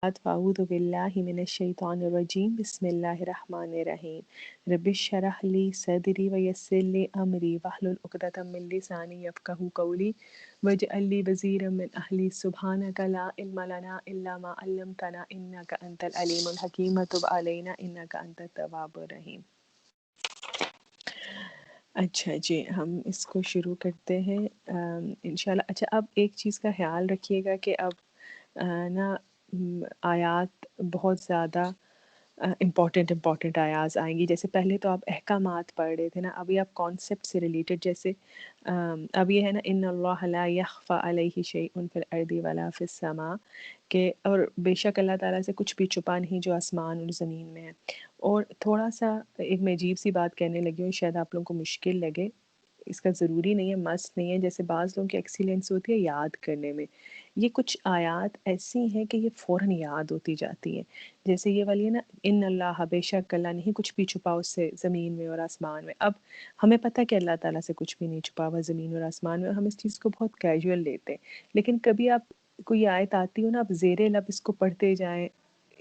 فاعوذ باللہ من الشیطان الرجیم بسم اللہ الرحمن الرحیم رب اشرح لی صدری ویسر لی امری واحلل عقدۃ من لسانی یفقہوا قولی واجعل لی وزیرا من اہلی سبحانک لا علم لنا الا ما علمتنا انک انت العلیم الحکیم تب علینا انک انت التواب الرحیم۔ اچھا جی، ہم اس کو شروع کرتے ہیں انشاءاللہ۔ اچھا، اب ایک چیز کا خیال رکھیے گا کہ اب نا آیات بہت زیادہ امپورٹنٹ آیات آئیں گی۔ جیسے پہلے تو آپ احکامات پڑھ رہے تھے نا، ابھی آپ کانسیپٹ سے ریلیٹڈ، جیسے اب یہ ہے نا ان اللہ لا یخفی علیہ شیء فی الارض ولا فی السماء، کہ اور بے شک اللہ تعالیٰ سے کچھ بھی چھپا نہیں جو آسمان اور زمین میں ہے۔ اور تھوڑا سا ایک میں عجیب سی بات کہنے لگی ہوں، شاید آپ لوگوں کو مشکل لگے، اس کا ضروری نہیں ہے، مست نہیں ہے۔ جیسے بعض لوگوں کی ایکسیلنس ہوتی ہے یاد کرنے میں، یہ کچھ آیات ایسی ہیں کہ یہ فوراً یاد ہوتی جاتی ہیں۔ جیسے یہ والی ہے نا ان اللہ، بے شک اللہ نہیں کچھ بھی چھپا اس سے زمین میں اور آسمان میں۔ اب ہمیں پتہ ہے کہ اللہ تعالیٰ سے کچھ بھی نہیں چھپا ہوا زمین اور آسمان میں، اور ہم اس چیز کو بہت کیجول لیتے ہیں۔ لیکن کبھی آپ کوئی آیت آتی ہو نا، آپ زیر لب اس کو پڑھتے جائیں،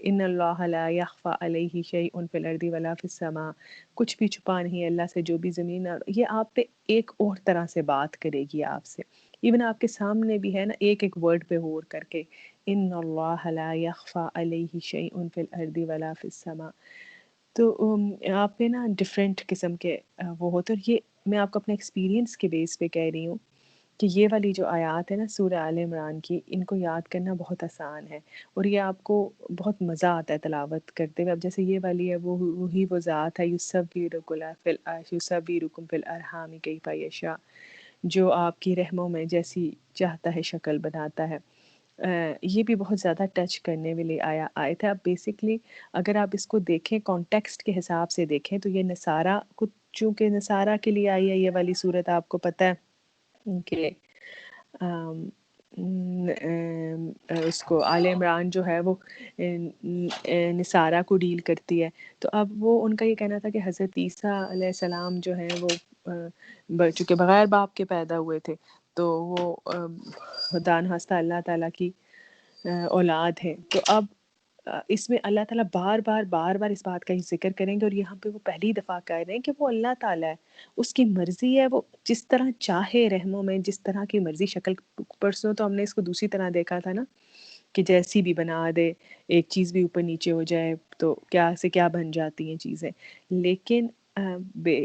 ان اللہ لا یخفی علیہ شیء فی الارض ولا فی السماء، کچھ بھی چھپا نہیں اللہ سے جو بھی زمین، اور یہ آپ پہ ایک اور طرح سے بات کرے گی آپ سے، ایون آپ کے سامنے بھی ہے نا ایک ایک ورڈ پہ غور کر کے، ان اللہ لا یخفی علیہ شیء فی الارض ولا فی السماء۔ تو آپ پہ نا ڈفرینٹ قسم کے وہ ہوتے، اور یہ میں آپ کو اپنے ایکسپیرینس کے بیس پہ کہہ رہی ہوں کہ یہ والی جو آیات ہے نا سورہ آل عمران کی، ان کو یاد کرنا بہت آسان ہے، اور یہ آپ کو بہت مزہ آتا ہے تلاوت کرتے ہوئے۔ اب جیسے یہ والی ہے، وہی وہ ذات ہے یصورکم فی الارحام کیف یشاء، جو آپ کی رحموں میں جیسی چاہتا ہے شکل بناتا ہے۔ یہ بھی بہت زیادہ ٹچ کرنے والی آیت ہے۔ اب بیسکلی اگر آپ اس کو دیکھیں کانٹیکسٹ کے حساب سے دیکھیں تو یہ نصارہ کو، چونکہ نصارہ کے لیے آئی ہے یہ والی صورت، آپ کو پتہ ہے کہ اس کو آل عمران جو ہے وہ نصارہ کو ڈیل کرتی ہے۔ تو اب وہ ان کا یہ کہنا تھا کہ حضرت عیسیٰ علیہ السلام جو ہیں وہ چونکہ بغیر باپ کے پیدا ہوئے تھے، تو وہ خدا نخواستہ اللہ تعالیٰ کی اولاد ہیں۔ تو اب اس میں اللہ تعالیٰ بار بار اس بات کا ہی ذکر کریں گے، اور یہاں پہ وہ پہلی دفعہ کہہ رہے ہیں کہ وہ اللہ تعالیٰ ہے، اس کی مرضی ہے، وہ جس طرح چاہے رحموں میں جس طرح کی مرضی شکل۔ پرسوں تو ہم نے اس کو دوسری طرح دیکھا تھا نا کہ جیسی بھی بنا دے، ایک چیز بھی اوپر نیچے ہو جائے تو کیا سے کیا بن جاتی ہیں چیزیں۔ لیکن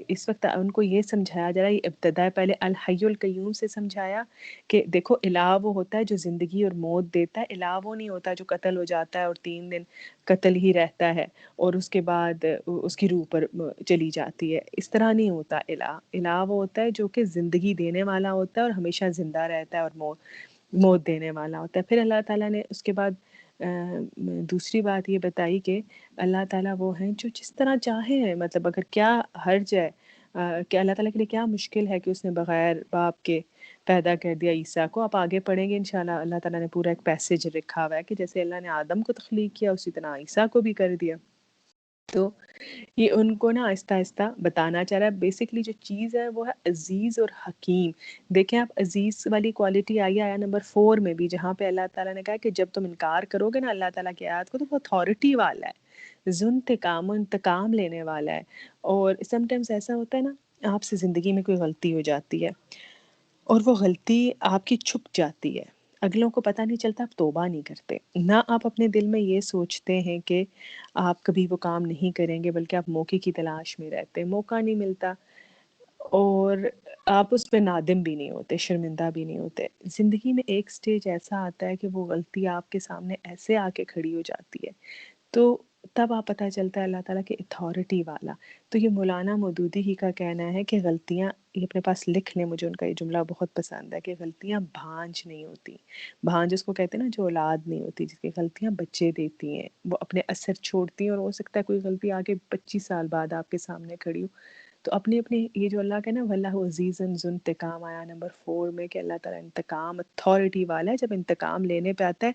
اس وقت ان کو یہ سمجھایا جا رہا ہے، یہ ابتدا پہلے الحی القیوم سے سمجھایا کہ دیکھو الہ وہ ہوتا ہے جو زندگی اور موت دیتا ہے، الہ وہ نہیں ہوتا جو قتل ہو جاتا ہے اور 3 دن قتل ہی رہتا ہے اور اس کے بعد اس کی روح پر چلی جاتی ہے۔ اس طرح نہیں ہوتا الہ، الہ وہ ہوتا ہے جو کہ زندگی دینے والا ہوتا ہے اور ہمیشہ زندہ رہتا ہے اور موت دینے والا ہوتا ہے۔ پھر اللہ تعالیٰ نے اس کے بعد دوسری بات یہ بتائی کہ اللہ تعالیٰ وہ ہیں جو جس طرح چاہیں، مطلب اگر کیا حرج ہے کہ اللہ تعالیٰ کے لیے کیا مشکل ہے کہ اس نے بغیر باپ کے پیدا کر دیا عیسیٰ کو۔ آپ آگے پڑھیں گے انشاءاللہ، اللہ تعالیٰ نے پورا ایک پیسج رکھا ہوا ہے کہ جیسے اللہ نے آدم کو تخلیق کیا اسی طرح عیسیٰ کو بھی کر دیا۔ تو یہ ان کو نا آہستہ آہستہ بتانا چاہ رہا ہے۔ بیسکلی جو چیز ہے وہ ہے عزیز اور حکیم۔ دیکھیں آپ، عزیز والی کوالٹی آئی ہے آیا نمبر 4 میں بھی، جہاں پہ اللہ تعالیٰ نے کہا کہ جب تم انکار کرو گے نا اللہ تعالیٰ کی آیات کو تو وہ اتھارٹی والا ہے، ذوانتقام، انتقام لینے والا ہے۔ اور سم ٹائمز ایسا ہوتا ہے نا، آپ سے زندگی میں کوئی غلطی ہو جاتی ہے اور وہ غلطی آپ کی چھپ جاتی ہے، اگلوں کو پتہ نہیں چلتا، آپ توبہ نہیں کرتے، نہ آپ اپنے دل میں یہ سوچتے ہیں کہ آپ کبھی وہ کام نہیں کریں گے، بلکہ آپ موقع کی تلاش میں رہتے ہیں، موقع نہیں ملتا اور آپ اس پہ نادم بھی نہیں ہوتے، شرمندہ بھی نہیں ہوتے۔ زندگی میں ایک سٹیج ایسا آتا ہے کہ وہ غلطی آپ کے سامنے ایسے آ کے کھڑی ہو جاتی ہے، تو تب آپ پتہ چلتا ہے اللہ تعالیٰ کی اتھارٹی والا۔ تو یہ مولانا مودودی ہی کا کہنا ہے کہ غلطیاں، یہ اپنے پاس لکھ لیں، مجھے ان کا یہ جملہ بہت پسند ہے کہ غلطیاں بھانج نہیں ہوتی۔ بھانج اس کو کہتے ہیں نا جو اولاد نہیں ہوتی، جس کی غلطیاں بچے دیتی ہیں، وہ اپنے اثر چھوڑتی ہیں، اور ہو سکتا ہے کوئی غلطی آگے 25 سال بعد آپ کے سامنے کھڑی ہو۔ تو اپنی یہ جو اللہ کا نا واللہ عزیز ذو انتقام آیا نمبر 4 میں کہ اللہ تعالیٰ انتقام اتھارٹی والا ہے۔ جب انتقام لینے پہ آتا ہے،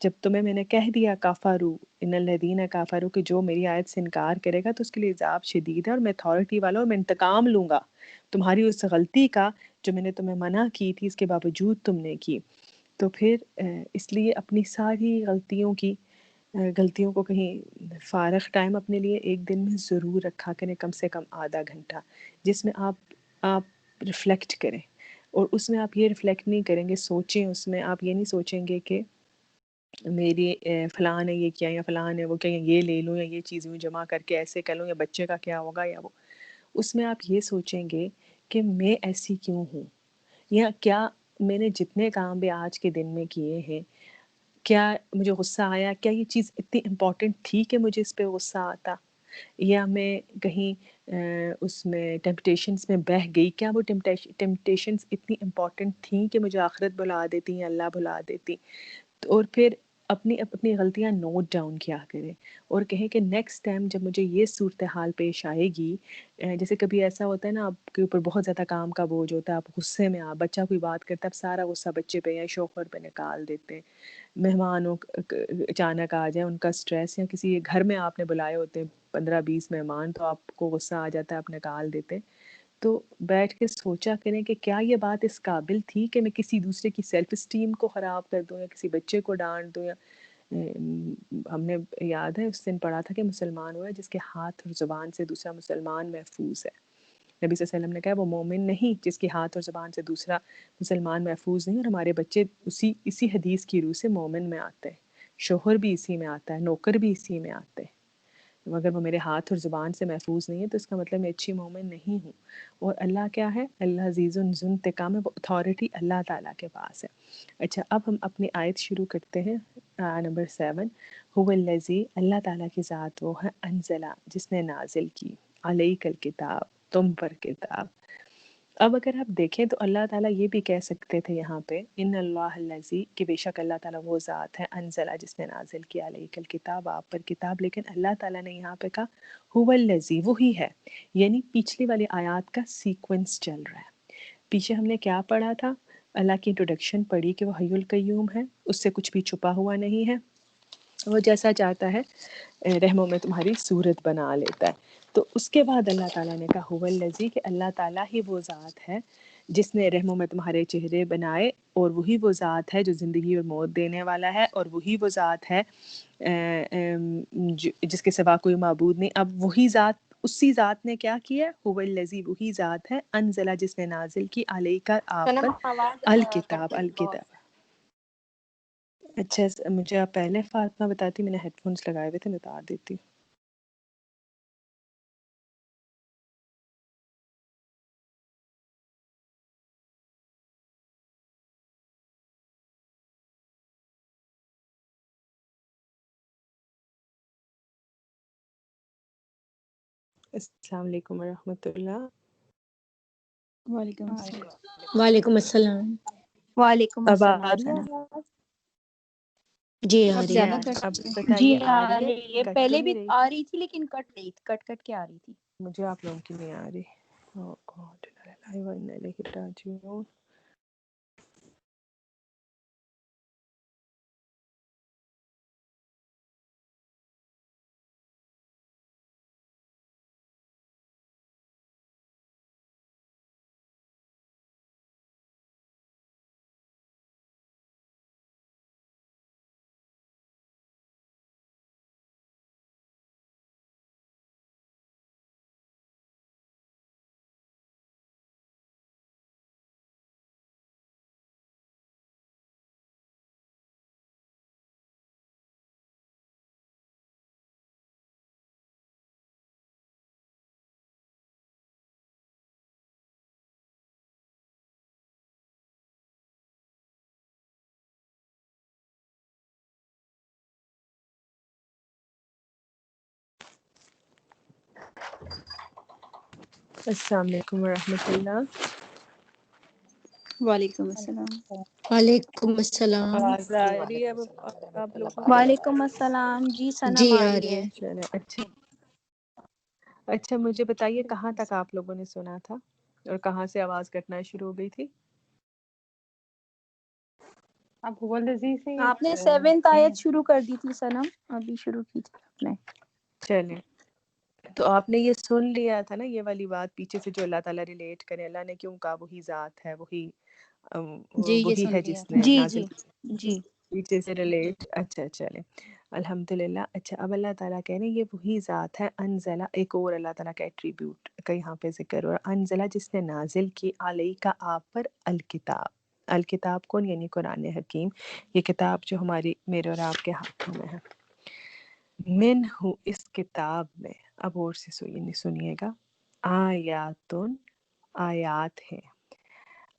جب تمہیں میں نے کہہ دیا کافروا ان الذین کافروا کہ جو میری آیت سے انکار کرے گا تو اس کے لیے عذاب شدید ہے، اور میں اتھارٹی والا ہوں، میں انتقام لوں گا تمہاری اس غلطی کا جو میں نے تمہیں منع کی تھی، اس کے باوجود تم نے کی۔ تو پھر اس لیے اپنی ساری غلطیوں کی غلطیوں کو کہیں فارغ ٹائم اپنے لیے ایک دن میں ضرور رکھا کریں، کم سے کم آدھا گھنٹہ، جس میں آپ ریفلیکٹ کریں. اور اس میں آپ یہ ریفلیکٹ نہیں کریں گے، سوچیں، اس میں آپ یہ نہیں سوچیں گے کہ میری فلاں نے یہ کیا یا فلاں نے وہ کیا، یا یہ لے لوں یا یہ چیزیں جمع کر کے ایسے کر لوں یا بچے کا کیا ہوگا یا وہ. اس میں آپ یہ سوچیں گے کہ میں ایسی کیوں ہوں، یا کیا میں نے جتنے کام بھی آج کے دن میں کیے ہیں، کیا مجھے غصہ آیا، کیا یہ چیز اتنی امپورٹنٹ تھی کہ مجھے اس پہ غصہ آتا، یا میں کہیں اس میں ٹیمپٹیشنس میں بہہ گئی، کیا وہ ٹیمپٹیشنس اتنی امپورٹنٹ تھیں کہ مجھے آخرت بھلا دیتی یا اللہ بھلا دیتی. اور پھر اپنی غلطیاں نوٹ ڈاؤن کیا کریں اور کہیں کہ نیکسٹ ٹائم جب مجھے یہ صورتحال پیش آئے گی، جیسے کبھی ایسا ہوتا ہے نا آپ کے اوپر بہت زیادہ کام کا بوجھ ہوتا ہے، آپ غصے میں بچہ کوئی بات کرتا ہے، آپ سارا غصہ بچے پہ یا شوہر پہ نکال دیتے ہیں، مہمانوں اچانک آ جائیں ان کا سٹریس، یا کسی گھر میں آپ نے بلائے ہوتے ہیں 15-20 مہمان، تو آپ کو غصہ آ جاتا ہے، آپ نکال دیتے ہیں. تو بیٹھ کے سوچا کریں کہ کیا یہ بات اس قابل تھی کہ میں کسی دوسرے کی سیلف اسٹیم کو خراب کر دوں یا کسی بچے کو ڈانٹ دوں. یا ہم نے یاد ہے اس دن پڑھا تھا کہ مسلمان ہوا ہے جس کے ہاتھ اور زبان سے دوسرا مسلمان محفوظ ہے. نبی صلی اللہ علیہ وسلم نے کہا وہ مومن نہیں جس کے ہاتھ اور زبان سے دوسرا مسلمان محفوظ نہیں. اور ہمارے بچے اسی حدیث کی روح سے مومن میں آتے ہیں، شوہر بھی اسی میں آتا ہے، نوکر بھی اسی میں آتے ہیں. اگر وہ میرے ہاتھ اور زبان سے محفوظ نہیں ہے تو اس کا مطلب میں اچھی مومن نہیں ہوں. اور اللہ کیا ہے؟ اللہ عزیز ذو انتقام ہے، وہ اتھارٹی اللہ تعالیٰ کے پاس ہے. اچھا، اب ہم اپنی آیت شروع کرتے ہیں. نمبر 7، هو الذی، اللہ تعالیٰ کی ذات وہ ہے، انزلہ جس نے نازل کی، علیک الکتاب تم پر کتاب. اب اگر آپ دیکھیں تو اللہ تعالیٰ یہ بھی کہہ سکتے تھے یہاں پہ ان اللہ الذی، کہ بے شک اللہ تعالیٰ وہ ذات ہے، انزلہ جس نے نازل کیا، علیک الکتاب آپ پر کتاب. لیکن اللہ تعالیٰ نے یہاں پہ کہا هو الذی، وہی ہے. یعنی پچھلی والی آیات کا سیکوینس چل رہا ہے. پیچھے ہم نے کیا پڑھا تھا؟ اللہ کی انٹروڈکشن پڑھی کہ وہ حی القیوم ہے، اس سے کچھ بھی چھپا ہوا نہیں ہے، وہ جیسا چاہتا ہے رحموں میں تمہاری صورت بنا لیتا ہے. تو اس کے بعد اللہ تعالیٰ نے کہا هو الذی، کہ اللہ تعالیٰ ہی وہ ذات ہے جس نے رحموں میں تمہارے چہرے بنائے، اور وہی وہ ذات ہے جو زندگی اور موت دینے والا ہے، اور وہی وہ ذات ہے جس کے سوا کوئی معبود نہیں. اب وہی ذات، اسی ذات نے کیا کیا؟ هو الذی، وہی ذات ہے، انزلہ جس نے نازل کی، علیک آپ سنم پر، آواز الکتاب کٹ رہی بہت. الکتاب. اچھا مجھے آپ پہلے فاطمہ بتاتی، میں نے ہیڈ فونس لگائے ہوئے تھے، میں اتار دیتی. السلام علیکم ورحمۃ اللہ. وعلیکم السلام. وعلیکم السلام. وعلیکم اب آ السلام رہی ہے سنم. آواز؟ جی آ اب رہی زیادہ ہے. اب کٹ جی بتائیے آ آ رہی ہے؟ رہی ہے، کٹ تو پہلے نہیں بھی رہی؟ آ رہی تھی لیکن کٹ کٹ کے آ رہی تھی. مجھے آپ لوگوں کی نہیں آ رہی. Oh God، انا للہ و انا الیہ راجعون. السلام علیکم ورحمۃ اللہ. وعلیکم السلام. وعلیکم السلام. آواز آ رہی ہے اب آپ لوگوں کو؟ وعلیکم السلام جی سنم جی آ آ رہی رہی ہے. ہے. چلیں. اچھا مجھے بتائیے کہاں تک آپ لوگوں نے سنا تھا اور کہاں سے آواز کٹنا شروع ہو گئی تھی؟ آپ هو الذی سے آپ نے 7th آیت شروع کر دی تھی سنم، ابھی شروع کی تھی آپ نے. چلیں، تو آپ نے یہ سن لیا تھا نا یہ والی بات پیچھے سے جو اللہ تعالیٰ ریلیٹ کرے. اللہ نے کیوں کہا وہی ذات ہے، جی یہ وہی سن ہے لیا جس تھا. نے جی نازل جی جی پیچھے سے ریلیٹ. اچھا چلیں الحمدللہ. اچھا اب اللہ تعالیٰ کہہ رہے ہیں یہ وہی ذات ہے انزلہ، ایک اور اللہ تعالیٰ کا ایٹریبیوٹ کا یہاں پہ ذکر ہو رہا ہے. انزلہ جس نے نازل کی علیہ کا آپ پر الکتاب. الکتاب کون؟ یعنی قرآن حکیم. یہ کتاب جو ہماری میرے اور آپ کے ہاتھوں میں ہے. من ہو اس کتاب میں، اب اور سے سنیے گا، آیاتن آیات ہیں.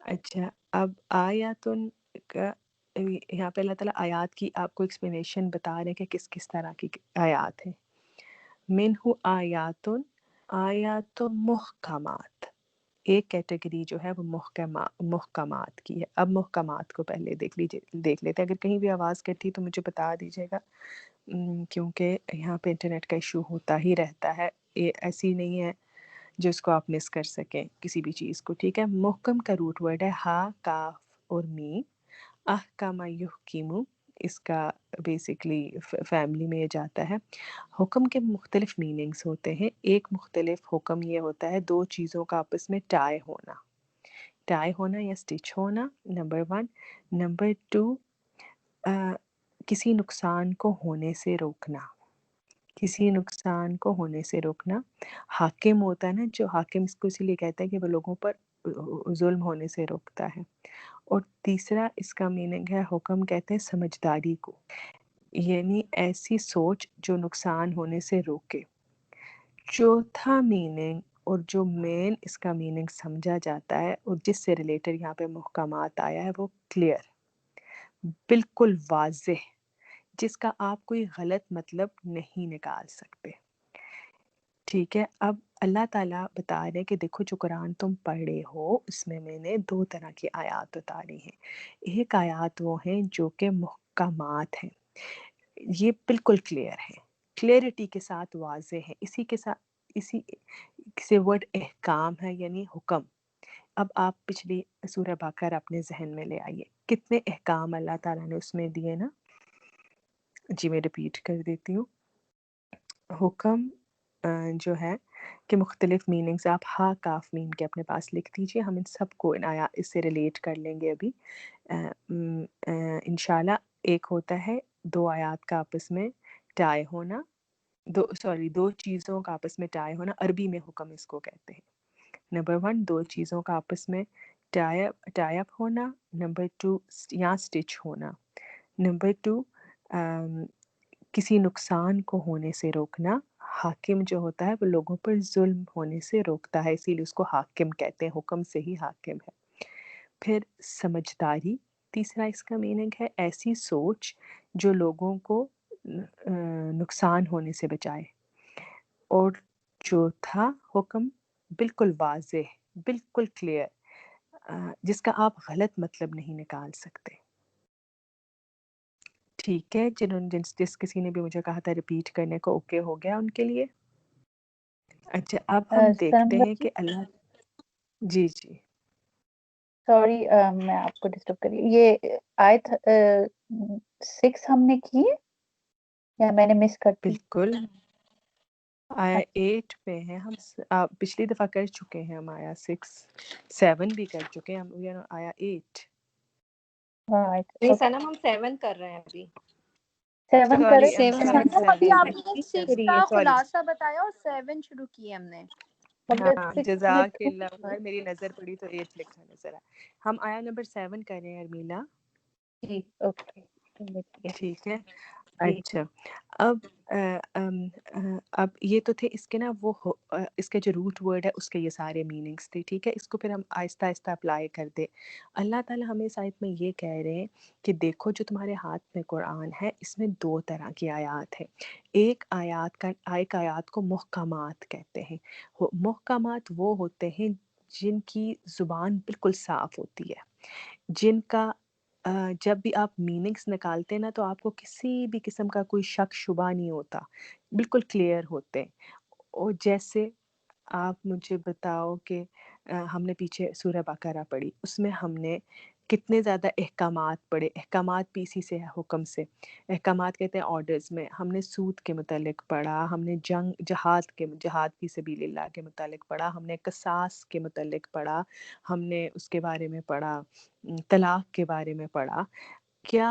اچھا اب آیاتن کا یہاں پہ اللہ تعالیٰ آیات کی آپ کو ایکسپلینیشن بتا رہے ہیں کہ کس کس طرح کی آیات ہیں. منہ آیاتن، آیات محکمات، ایک کیٹیگری جو ہے وہ محکمات کی ہے. اب محکمات کو پہلے دیکھ لیتے. اگر کہیں بھی آواز کٹی تو مجھے بتا دیجیے گا، کیونکہ یہاں پہ انٹرنیٹ کا ایشو ہوتا ہی رہتا ہے. یہ ایسی نہیں ہے جس کو آپ مس کر سکیں کسی بھی چیز کو. ٹھیک ہے. محکم کا روٹ ورڈ ہے ہا، کاف اور میم. احکم یحکم، اس کا بیسکلی فیملی میں یہ جاتا ہے. حکم کے مختلف میننگز ہوتے ہیں. ایک مختلف حکم یہ ہوتا ہے دو چیزوں کا آپس میں ٹائی ہونا، ٹائی ہونا یا سٹچ ہونا، نمبر 1. نمبر 2 کسی نقصان کو ہونے سے روکنا، کسی نقصان کو ہونے سے روکنا. حاکم ہوتا ہے نا جو حاکم، اس کو اسی لیے کہتا ہے کہ وہ لوگوں پر ظلم ہونے سے روکتا ہے. اور تیسرا اس کا میننگ ہے حکم کہتے ہیں سمجھداری کو، یعنی ایسی سوچ جو نقصان ہونے سے روکے. چوتھا میننگ اور جو مین اس کا میننگ سمجھا جاتا ہے اور جس سے ریلیٹڈ یہاں پہ محکمات آیا ہے وہ کلیئر، بالکل واضح، جس کا آپ کوئی غلط مطلب نہیں نکال سکتے. ٹھیک ہے. اب اللہ تعالیٰ بتا رہے ہیں کہ دیکھو جو قرآن تم پڑھ رہے ہو اس میں میں نے دو طرح کی آیات اتاری ہیں. ایک آیات وہ ہیں جو کہ محکمات ہیں، یہ بالکل کلیئر ہے، کلیئرٹی کے ساتھ واضح ہے. اسی کے ساتھ اسی سے ورڈ احکام ہے یعنی حکم. اب آپ پچھلی سورہ بقرہ اپنے ذہن میں لے آئیے، کتنے احکام اللہ تعالیٰ نے اس میں دیے نا. جی میں ریپیٹ کر دیتی ہوں. حکم جو ہے کہ مختلف میننگز آپ ہا کاف میم کے اپنے پاس لکھ دیجئے. ہم ان سب کو اس سے ریلیٹ کر لیں گے ابھی انشاءاللہ. ایک ہوتا ہے دو آیات کا آپس میں ٹائی ہونا، دو چیزوں کا آپس میں ٹائی ہونا، عربی میں حکم اس کو کہتے ہیں. نمبر 1 دو چیزوں کا آپس میں ٹائی اپ ہونا. نمبر 2 یا سٹچ ہونا. نمبر 2 کسی نقصان کو ہونے سے روکنا. حاکم جو ہوتا ہے وہ لوگوں پر ظلم ہونے سے روکتا ہے، اسی لیے اس کو حاکم کہتے ہیں، حکم سے ہی حاکم ہے. پھر سمجھداری تیسرا اس کا میننگ ہے، ایسی سوچ جو لوگوں کو نقصان ہونے سے بچائے. اور چوتھا حکم بالکل واضح، بالکل کلیئر، جس کا آپ غلط مطلب نہیں نکال سکتے. ٹھیک ہے. جس کسی نے بھی مجھے کہا تھا ریپیٹ کرنے کو، اوکے ہو گیا ان کے لیے. اچھا اب ہم دیکھتے ہیں کہ اللہ جی سوری میں آپ کو ڈسٹرب کر رہی ہوں. یہ آیت 6 ہم نے کی ہے یا میں نے مس کر دی؟ بالکل آیا 8 پہ ہیں ہم. پچھلی دفعہ کر چکے ہیں ہم آیا 6 7 بھی کر چکے ہیں ہم. آیا 8 نہیں سنم ہم 7 کر رہے ہیں ابھی. 7 کرے. ابھی آپ نے 6 کا خلاصہ بتایا اور 7 شروع کی ہم نے. ہاں جزاک اللہ خیر، میری نظر پڑی تو 8 لکھا نظر آیا. ہم آیا نمبر 7 کر رہے ہیں ارمیلا. جی اوکے ٹھیک ہے. اچھا اب یہ تو تھے اس کے نا وہ اس کے جو روٹ ورڈ ہے اس کے یہ سارے میننگز تھے. ٹھیک ہے. اس کو پھر ہم آہستہ آہستہ اپلائی کر دیں. اللہ تعالیٰ ہمیں اس آیت میں یہ کہہ رہے ہیں کہ دیکھو جو تمہارے ہاتھ میں قرآن ہے اس میں دو طرح کی آیات ہیں. ایک آیات کو محکمات کہتے ہیں. محکمات وہ ہوتے ہیں جن کی زبان بالکل صاف ہوتی ہے، جن کا جب بھی آپ میننگز نکالتے ہیں نا تو آپ کو کسی بھی قسم کا کوئی شک شبہ نہیں ہوتا، بالکل کلیئر ہوتے ہیں. اور جیسے آپ مجھے بتاؤ کہ ہم نے پیچھے سورہ بقرہ پڑھی، اس میں ہم نے کتنے زیادہ احکامات پڑھے. احکامات بھی اسی سے ہے، حکم سے. احکامات کہتے ہیں آرڈرز میں. ہم نے سود کے متعلق پڑھا، ہم نے جہاد فی سبیل اللہ کے متعلق پڑھا، ہم نے قصاص کے متعلق پڑھا، ہم نے اس کے بارے میں پڑھا، طلاق کے بارے میں پڑھا. کیا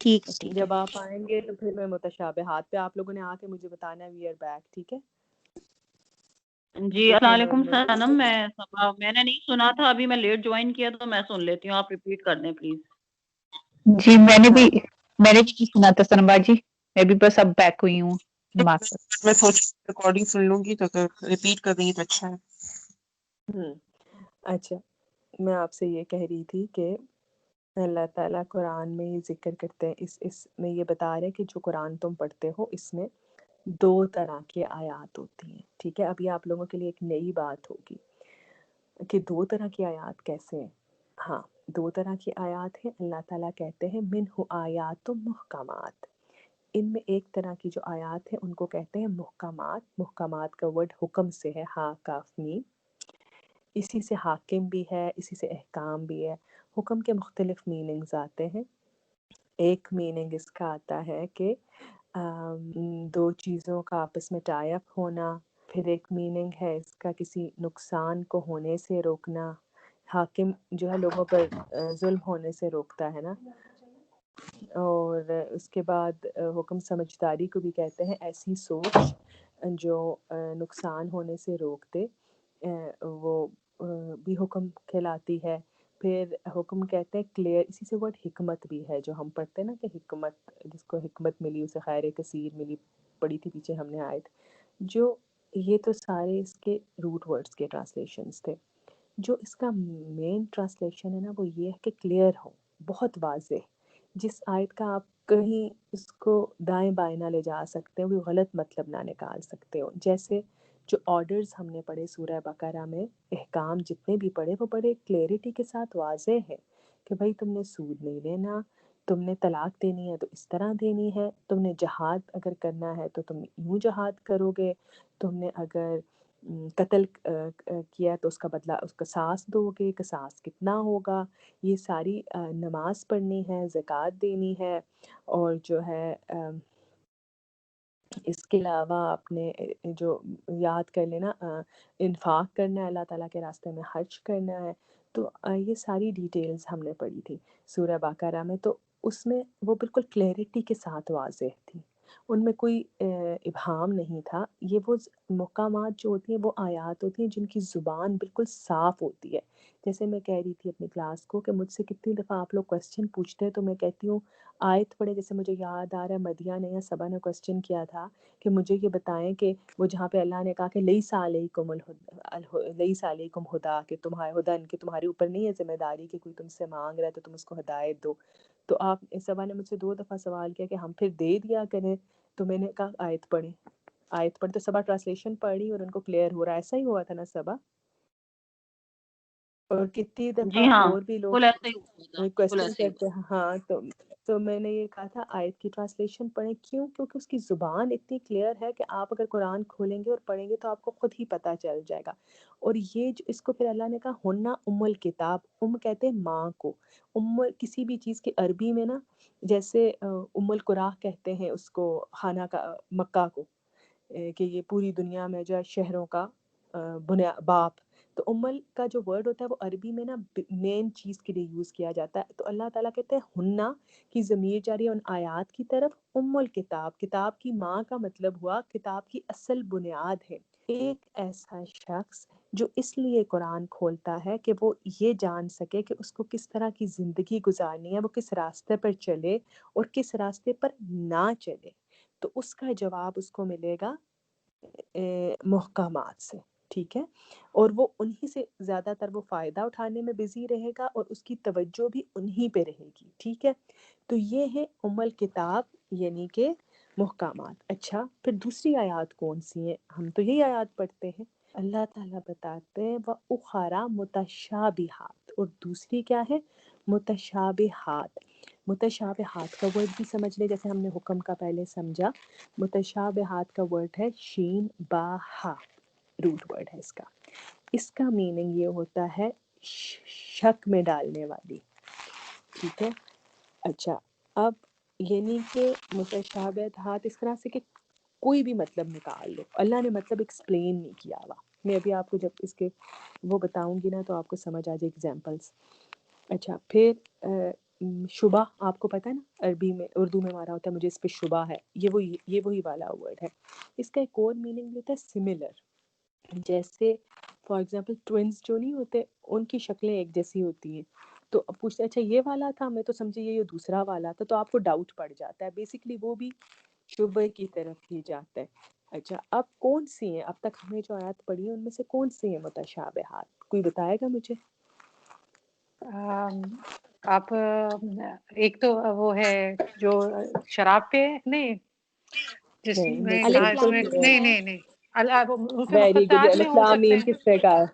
ٹھیک ہے ٹھیک ہے. جب آپ آئیں گے تو پھر میں متشابہات پہ آپ لوگوں نے آ کے مجھے بتانا ہے وی آر بیک. ٹھیک ہے جی السلام علیکم سنم. میں نے نہیں سنا تھا ابھی, میں لیٹ جوائن کیا تو میں سن لیتی ہوں, آپ ریپیٹ کر دیں پلیز. جی میں نے بھی نہیں سنا تھا سنم باجی, میں بھی بس اب بیک ہوئی ہوں نماز سے. میں سوچ ریکارڈنگ سن لوں گی تو اگر ریپیٹ کر دیں گی تو اچھا ہے. اچھا, میں آپ سے یہ کہہ رہی تھی کہ اللہ تعالیٰ قرآن میں یہ ذکر کرتے ہیں, اس میں یہ بتا رہے کہ جو قرآن تم پڑھتے ہو اس میں 2 طرح کی آیات ہوتی ہیں. ٹھیک ہے, ابھی آپ لوگوں کے لیے ایک نئی بات ہوگی کہ 2 طرح کی آیات کیسے ہیں. ہاں 2 طرح کی آیات ہیں. اللہ تعالیٰ کہتے ہیں منہ آیات محکمات, ان میں ایک طرح کی جو آیات ہیں ان کو کہتے ہیں محکمات. محکمات کا ورڈ حکم سے ہے, ہا کاف میم, اسی سے حاکم بھی ہے, اسی سے احکام بھی ہے. حکم کے مختلف میننگز آتے ہیں. ایک میننگ اس کا آتا ہے کہ 2 چیزوں کا آپس میں ٹائی اپ ہونا. پھر ایک میننگ ہے اس کا کسی نقصان کو ہونے سے روکنا. حاکم جو ہے لوگوں پر ظلم ہونے سے روکتا ہے نا. اور اس کے بعد حکم سمجھداری کو بھی کہتے ہیں, ایسی سوچ جو نقصان ہونے سے روک دے, وہ بھی حکم کہلاتی ہے. پھر حکم کہتے ہیں کلیئر, اسی سے ورڈ حکمت بھی ہے جو ہم پڑھتے ہیں نا کہ حکمت, جس کو حکمت ملی اسے خیر کثیر ملی, پڑھی تھی پیچھے ہم نے آیت. جو یہ تو سارے اس کے روٹ ورڈز کے ٹرانسلیشنز تھے. جو اس کا مین ٹرانسلیشن ہے نا وہ یہ ہے کہ کلیئر ہو, بہت واضح. جس آیت کا آپ کہیں اس کو دائیں بائیں نہ لے جا سکتے ہو, کوئی غلط مطلب نہ نکال سکتے ہو. جیسے جو آرڈرز ہم نے پڑھے سورہ بقرہ میں, احکام جتنے بھی پڑھے وہ بڑے کلیئرٹی کے ساتھ واضح ہے کہ بھائی تم نے سود نہیں لینا, تم نے طلاق دینی ہے تو اس طرح دینی ہے, تم نے جہاد اگر کرنا ہے تو تم یوں جہاد کرو گے, تم نے اگر قتل کیا تو اس کا بدلہ اس کا قصاص دو گے, قصاص کتنا ہوگا, یہ ساری نماز پڑھنی ہے, زکوٰۃ دینی ہے, اور جو ہے اس کے علاوہ آپ نے جو یاد کر لینا انفاق کرنا ہے, اللہ تعالیٰ کے راستے میں حج کرنا ہے. تو یہ ساری ڈیٹیلز ہم نے پڑھی تھی سورہ بقرہ میں. تو اس میں وہ بالکل کلیئرٹی کے ساتھ واضح تھی, ان میں کوئی ابہام نہیں تھا. یہ وہ مقامات جو ہوتی ہیں وہ آیات ہوتی ہیں جن کی زبان بالکل صاف ہوتی ہے. جیسے میں کہہ رہی تھی اپنی کلاس کو کہ مجھ سے کتنی دفعہ آپ لوگ کوسچن پوچھتے ہیں تو میں کہتی ہوں آیت پڑھے. جیسے مجھے یاد آ رہا ہے مدیہ نے یا صبا نے کوسچن کیا تھا کہ مجھے یہ بتائیں کہ وہ جہاں پہ اللہ نے کہا کہ لیس علیکم ہدا, کہ تمہارے ہدن کہ تمہارے اوپر نہیں ہے ذمہ داری کہ کوئی تم سے مانگ رہا ہے تو تم اس کو ہدایت دو. تو آپ صبا نے مجھ سے 2 دفعہ سوال کیا کہ ہم پھر دے دیا کریں, تو میں نے کہا آیت پڑھیں. آیت پڑھ تو صبا ٹرانسلیشن پڑھی اور ان کو کلیئر ہو رہا ہے. ایسا ہی ہوا تھا نا صبا؟ اور کتنی جی دفعہ ہاں اور بھی لوگ بالکل ایسا ہی ہوا تھا, بالکل کوسچن ایسا ہی کرتے ہیں. ہاں تو میں نے یہ کہا تھا آیت کی ٹرانسلیشن پڑھیں. کیوں؟ کیونکہ اس کی زبان اتنی کلیئر ہے کہ آپ اگر قرآن کھولیں گے اور پڑھیں گے تو آپ کو خود ہی پتہ چل جائے گا. اور یہ جو اس کو پھر اللہ نے کہا ہننا ام الکتاب, کہتے ہیں ماں کو. کسی بھی چیز کی عربی میں نا, جیسے ام القرا کہتے ہیں اس کو, خانہ کا مکہ کو, کہ یہ پوری دنیا میں جو ہے شہروں کا باپ. تو کا جو ورڈ ہوتا ہے وہ عربی میں نا مین چیز کے لیے یوز کیا جاتا ہے. تو اللہ تعالیٰ کہتے ہیں ہننا کی ضمیر جاری ہے ان آیات کی طرف, ام الکتاب کتاب کی ماں کا مطلب ہوا کتاب کی اصل بنیاد ہے. ایک ایسا شخص جو اس لیے قرآن کھولتا ہے کہ وہ یہ جان سکے کہ اس کو کس طرح کی زندگی گزارنی ہے, وہ کس راستے پر چلے اور کس راستے پر نہ چلے, تو اس کا جواب اس کو ملے گا محکمات سے. ٹھیک ہے, اور وہ انہی سے زیادہ تر وہ فائدہ اٹھانے میں بزی رہے گا اور اس کی توجہ بھی انہی پہ رہے گی. ٹھیک ہے, تو یہ ہے ام الکتاب یعنی کہ محکمات. اچھا, پھر دوسری آیات کون سی ہیں؟ ہم تو یہی آیات پڑھتے ہیں. اللہ تعالیٰ بتاتے ہیں وَأُخَرَ مُتَشَابِهَاتٌ, اور دوسری کیا ہے؟ متشابہات. متشابہات کا ورڈ بھی سمجھ لے, جیسے ہم نے حکم کا پہلے سمجھا. متشابہات کا ورڈ ہے شین با ہا, روٹ ورڈ ہے اس کا. اس کا میننگ یہ ہوتا ہے شک میں ڈالنے والی. ٹھیک ہے, اچھا اب یعنی کہ متشابہات اس طرح سے کہ کوئی بھی مطلب نکال لو, اللہ نے مطلب ایکسپلین نہیں کیا ہوا. میں ابھی آپ کو جب اس کے وہ بتاؤں گی نا تو آپ کو سمجھ آ جائے ایگزامپلس. اچھا, پھر شبہ آپ کو پتہ ہے نا عربی میں اردو میں ہمارا ہوتا ہے مجھے اس پہ شبہ ہے، یہ وہی والا ورڈ ہے. اس کا ایک اور میننگ ہوتا ہے سملر. جیسے فار ایگزامپل ٹوئنس جو نہیں ہوتے ان کی شکلیں ایک جیسی ہوتی ہیں تو اب پوچھتے اچھا یہ والا تھا میں تو سمجھے یہ دوسرا والا تھا، تو آپ کو ڈاؤٹ پڑ جاتا ہے. بیسکلی وہ بھی شبہ کی طرف ہی جاتا ہے. اچھا اب کون سی ہیں اب تک ہمیں جو آیات پڑھی ہیں ان میں سے کون سی ہیں متشابہات؟ کوئی بتائے گا مجھے؟ آپ ایک تو وہ ہے جو شراب پہ نہیں جس نہیں میں مجھے کہا اس میں نہیں اللہ اس میں ویری گڈ. مقطعات میں الف ہو لام سکتے میم ہیں. کس نے کہا؟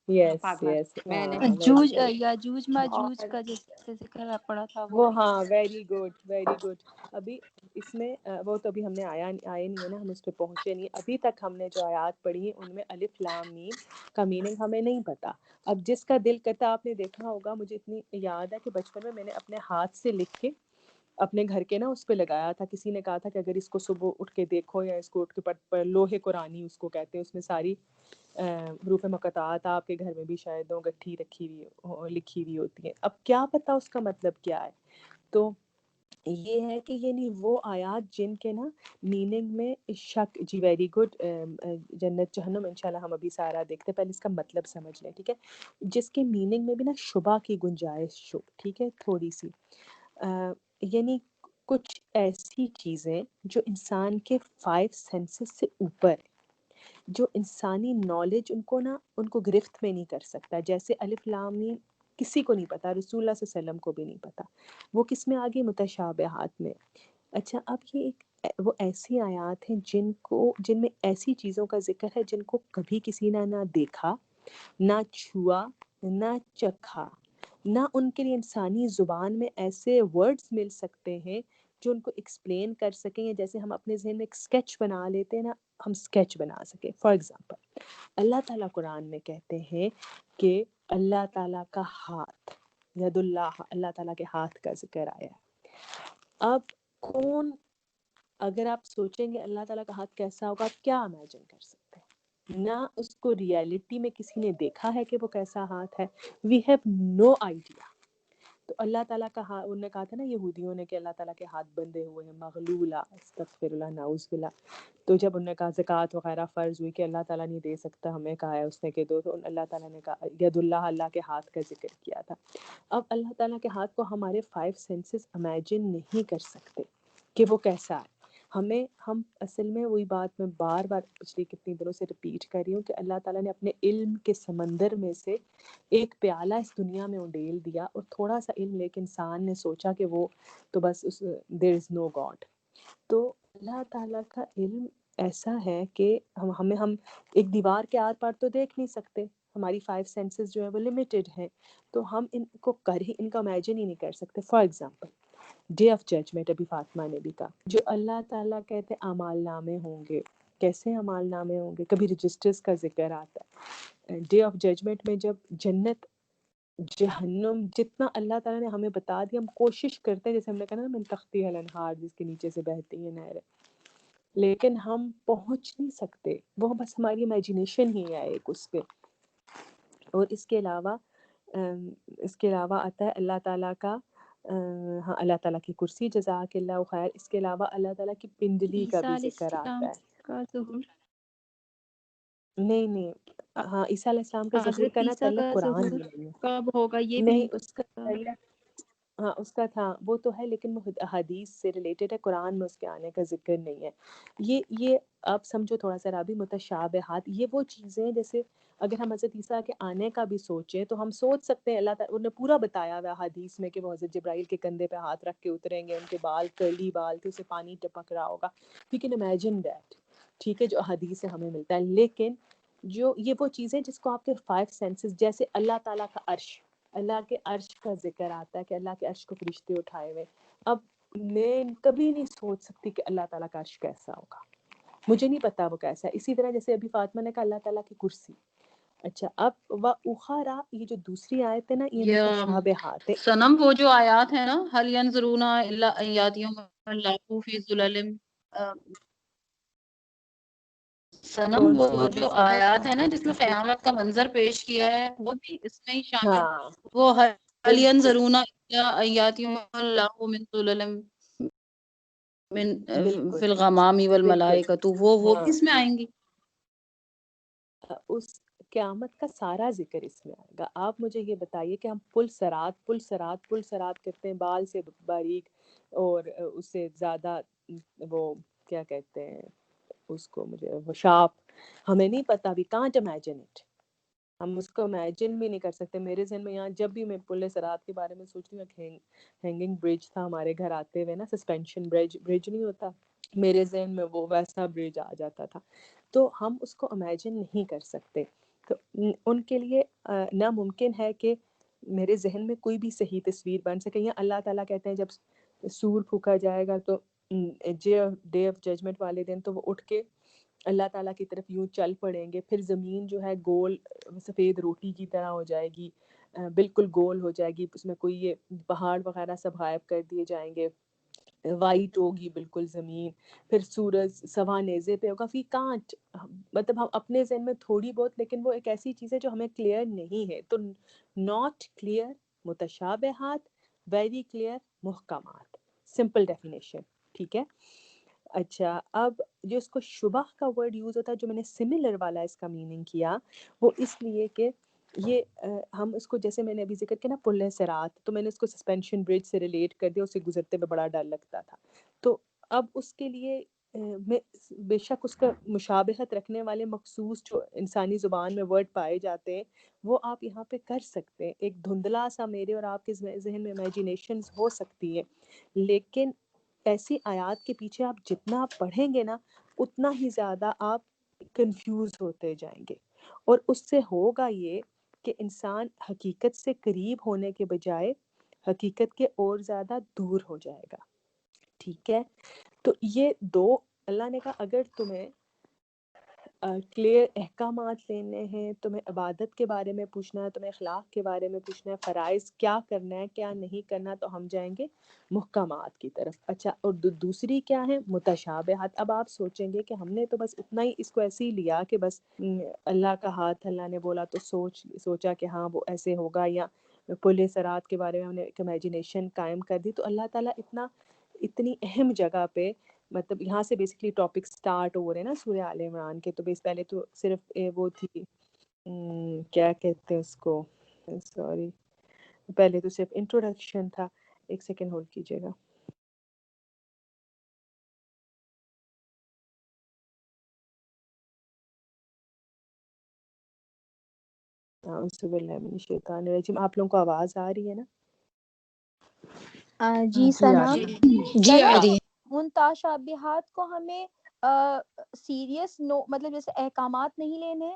یس فاطمہ یس میں نے جوج ویری گڈ. یاجوج ماجوج اور کا جیسے ذکر پڑا تھا وہ ہاں ویری گڈ. ابھی اس میں وہ تو ابھی ہم نے آئے نہیں ہے نا، ہم اس پہ پہنچے نہیں. ابھی تک ہم نے جو آیات پڑھی ہیں ان میں الف لام میم کا میننگ ہمیں نہیں پتا. اب جس کا دل کرتا، آپ نے دیکھا ہوگا مجھے اتنی یاد ہے کہ بچپن میں نے اپنے ہاتھ سے لکھ کے اپنے گھر کے نا اس پہ لگایا تھا. کسی نے کہا تھا کہ اگر اس کو صبح اٹھ کے دیکھو یا اس کو اٹھ کے لوہے قرآنی اس کو کہتے ہیں، اس میں ساری حروف مقطعات آپ کے گھر میں بھی شاید گٹھی لکھی ہوئی ہوتی ہیں. اب کیا پتا اس کا مطلب کیا ہے؟ تو یہ ہے کہ یعنی وہ آیات جن کے نا میننگ میں شک. جی ویری گڈ. جنت جہنم انشاءاللہ ہم ابھی سارا دیکھتے، پہلے اس کا مطلب سمجھ لیں ٹھیک ہے. جس کے میننگ میں بھی نا شبہ کی گنجائش ہو ٹھیک ہے تھوڑی سی. یعنی کچھ ایسی چیزیں جو انسان کے 5 سینسز سے اوپر ہے، جو انسانی نالج ان کو گرفت میں نہیں کر سکتا. جیسے الف لام میم کسی کو نہیں پتا، رسول اللہ صلی اللہ علیہ وسلم کو بھی نہیں پتا. وہ کس میں آگے متشابہات میں. اچھا اب یہ وہ ایسی آیات ہیں جن میں ایسی چیزوں کا ذکر ہے جن کو کبھی کسی نے نہ دیکھا، نہ چھوا، نہ چکھا، نہ ان کے لیے انسانی زبان میں ایسے ورڈز مل سکتے ہیں جو ان کو ایکسپلین کر سکیں. جیسے ہم اپنے ذہن میں ایک اسکیچ بنا لیتے ہیں نا، ہم اسکیچ بنا سکیں. فار ایگزامپل اللہ تعالیٰ قرآن میں کہتے ہیں کہ اللہ تعالیٰ کا ہاتھ، ید اللہ تعالیٰ کے ہاتھ کا ذکر آیا ہے. اب اگر آپ سوچیں گے اللہ تعالیٰ کا ہاتھ کیسا ہوگا، آپ کیا امیجن کر سکتے ہیں؟ نہ اس کو ریئلٹی میں کسی نے دیکھا ہے کہ وہ کیسا ہاتھ ہے. We have no idea. تو اللہ تعالیٰ کا ہاتھ، انہوں نے کہا تھا نا یہودیوں نے کہ اللہ تعالیٰ کے ہاتھ بندھے ہوئے ہیں، مغلولہ، استغفر اللہ، نعوذ باللہ. تو جب انہوں نے کہا زکوٰۃ وغیرہ فرض ہوئی کہ اللہ تعالیٰ نہیں دے سکتا، ہمیں کہا ہے اس نے کہ دو، تو اللہ تعالیٰ نے کہا ید اللہ کے ہاتھ کا ذکر کیا تھا. اب اللہ تعالیٰ کے ہاتھ کو ہمارے 5 سینسز امیجن نہیں کر سکتے کہ وہ کیسا ہے. ہم اصل میں وہی بات میں بار بار پچھلی کتنی دنوں سے ریپیٹ کر رہی ہوں کہ اللہ تعالیٰ نے اپنے علم کے سمندر میں سے ایک پیالہ اس دنیا میں انڈیل دیا، اور تھوڑا سا علم لے کے انسان نے سوچا کہ وہ تو بس there is no God. تو اللہ تعالیٰ کا علم ایسا ہے کہ ہم ایک دیوار کے آر پار تو دیکھ نہیں سکتے، ہماری 5 سینسز جو ہے وہ لمیٹڈ ہیں، تو ہم ان کا امیجن ہی نہیں کر سکتے. For example day of judgment, ابھی فاطمہ نے بھی کہا، جو اللہ تعالیٰ کہتے ہیں اعمال نامے ہوں گے. کیسے اعمال نامے ہوں گے؟ کبھی رجسٹرز کا ذکر آتا ہے. ڈے آف ججمنٹ میں جب جنت جہنم جتنا اللہ تعالیٰ نے ہمیں بتا دیا، ہم کوشش کرتے ہیں، جیسے ہم نے کہا نا من تحتہا الانہار، جس کے نیچے سے بہتی ہیں نہریں، لیکن ہم پہنچ نہیں سکتے. وہ بس ہماری امیجنیشن ہی ہے ایک اس پہ. اور اس کے علاوہ آتا ہے اللہ تعالیٰ کا ہاں اللہ تعالیٰ کی کرسی، جزاک اللہ خیر. اس کے علاوہ اللہ تعالیٰ کی پنڈلی کا عیسیٰ بھی علیہ ذکر آتا السلام ہے. کا ظہور، نہیں ہاں عیسیٰ علیہ السلام کا ظہور حضرت کا نا عیسیٰ تعلق کا قرآن ظہور میں نہیں ہے. کب ہوگا یہ بھی نہیں نہیں اس کا پتا. ہاں اس کا تھا، وہ تو ہے، لیکن وہ حدیث سے ریلیٹڈ ہے، قرآن میں اس کے آنے کا ذکر نہیں ہے. یہ آپ سمجھو تھوڑا سا رابی متشابہات. یہ وہ چیزیں جیسے اگر ہم حضرت عیسیٰ کے آنے کا بھی سوچیں تو ہم سوچ سکتے ہیں اللہ تعالیٰ نے پورا بتایا ہوا حدیث میں کہ وہ حضرت جبرائیل کے کندھے پہ ہاتھ رکھ کے اتریں گے، ان کے بال کرلی بال تھے، اسے پانی ٹپک رہا ہوگا. یو کین امیجن دیٹ، ٹھیک ہے، جو حدیث سے ہمیں ملتا ہے. لیکن یہ وہ چیزیں جس کو آپ کے 5 سینسز، جیسے اللہ تعالیٰ کا عرش، اللہ کے عرش کا ذکر آتا ہے کہ اللہ کے عرش کو فرشتے اٹھائے ہوئے. اب میں کبھی نہیں سوچ سکتی کہ اللہ تعالیٰ کا عرش کیسا ہوگا، مجھے نہیں پتا وہ کیسا ہے. اسی طرح جیسے ابھی فاطمہ نے کہا اللہ تعالیٰ کی کرسی. اچھا اب وَأُخَرَ، یہ جو دوسری آیت ہے نا، یہ متشابہات ہے. سنم وہ جو آیات ہے نا، هل ينظرون الا ان ياتيهم الله في ظلال، سنم کون وہ سی والی؟ جو آیات ہے نا جس میں قیامت کا منظر پیش کیا ہے، وہ بھی اس میں ہی شامل. ہاں وہ هل ينظرون إلا أن يأتيهم الله من ظلل من بالکل في الغمام بالکل والملائکۃ، وہ ہاں کس میں آئیں گی؟ اس قیامت کا سارا ذکر اس میں آئے گا. آپ مجھے یہ بتائیے کہ ہم پل سرات کرتے ہیں، بال سے باریک اور اس سے زیادہ وہ کیا کہتے ہیں اس کو، مجھے وہ شارپ، ہمیں نہیں پتا، وی کانٹ امیجن اٹ، ہم اس کو امیجن بھی نہیں کر سکتے. میرے ذہن میں یہاں جب بھی میں پل سرات کے بارے میں سوچتی ہوں، ایک ہینگنگ برج تھا ہمارے گھر آتے ہوئے نا، سسپینشن برج نہیں ہوتا، میرے ذہن میں وہ ویسا برج آ جاتا تھا. تو ہم اس کو امیجن نہیں کر سکتے. تو ان کے لیے ناممکن ہے کہ میرے ذہن میں کوئی بھی صحیح تصویر بن سکے. یا اللہ تعالیٰ کہتے ہیں جب سور پھونکا جائے گا تو ڈے آف ججمنٹ والے دن تو وہ اٹھ کے اللہ تعالیٰ کی طرف یوں چل پڑیں گے. پھر زمین جو ہے گول سفید روٹی کی طرح ہو جائے گی، بالکل گول ہو جائے گی، اس میں کوئی یہ پہاڑ وغیرہ سب غائب کر دیے جائیں گے، وائٹ ہوگی بالکل زمین. پھر سورج سوا نیزے پہ ہوگا. فی کانٹ، مطلب ہم اپنے ذہن میں تھوڑی بہت، لیکن وہ ایک ایسی چیز ہے جو ہمیں کلیئر نہیں ہے. تو ناٹ کلیئر متشابہات، ویری کلیئر محکمات، سمپل ڈیفینیشن. ٹھیک ہے. اچھا، اب جو اس کو شبہ کا ورڈ یوز ہوتا ہے، جو میں نے سملر والا اس کا میننگ کیا، وہ اس لیے کہ یہ ہم اس کو، جیسے میں نے ابھی ذکر کیا نا پل صراط، تو میں نے اس کو سسپینشن برج سے ریلیٹ کر دیا، اسے گزرتے ہوئے بڑا ڈر لگتا تھا. تو اب اس کے لیے بے شک اس کا مشابہت رکھنے والے مخصوص جو انسانی زبان میں ورڈ پائے جاتے ہیں وہ آپ یہاں پہ کر سکتے ہیں. ایک دھندلا سا میرے اور آپ کے ذہن میں امیجینیشنز ہو سکتی ہے، لیکن ایسی آیات کے پیچھے آپ جتنا آپ پڑھیں گے نا، اتنا ہی زیادہ آپ کنفیوز ہوتے جائیں گے. اور اس سے ہوگا یہ کہ انسان حقیقت سے قریب ہونے کے بجائے حقیقت کے اور زیادہ دور ہو جائے گا. ٹھیک ہے. تو یہ دو اللہ نے کہا اگر تمہیں کلیئر احکامات لینے ہیں، تمہیں عبادت کے بارے میں پوچھنا ہے، تمہیں اخلاق کے بارے میں پوچھنا ہے، فرائض کیا کرنا ہے کیا نہیں کرنا، تو ہم جائیں گے محکمات کی طرف. اچھا، اور دوسری کیا ہے؟ متشابہات. اب آپ سوچیں گے کہ ہم نے تو بس اتنا ہی اس کو ایسے ہی لیا کہ بس اللہ کا ہاتھ، اللہ نے بولا تو سوچا کہ ہاں وہ ایسے ہوگا، یا پل صراط کے بارے میں ہم نے ایک امیجینیشن قائم کر دی. تو اللہ تعالیٰ اتنی اہم جگہ پہ، مطلب یہاں سے بیسکلی ٹاپک سٹارٹ ہو رہے ہیں نا سورہ آل عمران کے. تو پہلے تو صرف وہ تھی کیا کہتے ہیں اس کو، سوری، پہلے تو صرف انٹروڈکشن تھا. ایک سیکنڈ ہولڈ کیجیے گا. اعوذ باللہ من الشیطان الرجیم. آپ لوگوں کو آواز آ رہی ہے نا؟ جی سنم. جی آ رہی ہے. متشابہات کو ہمیں سیریس مطلب جیسے احکامات نہیں لینے،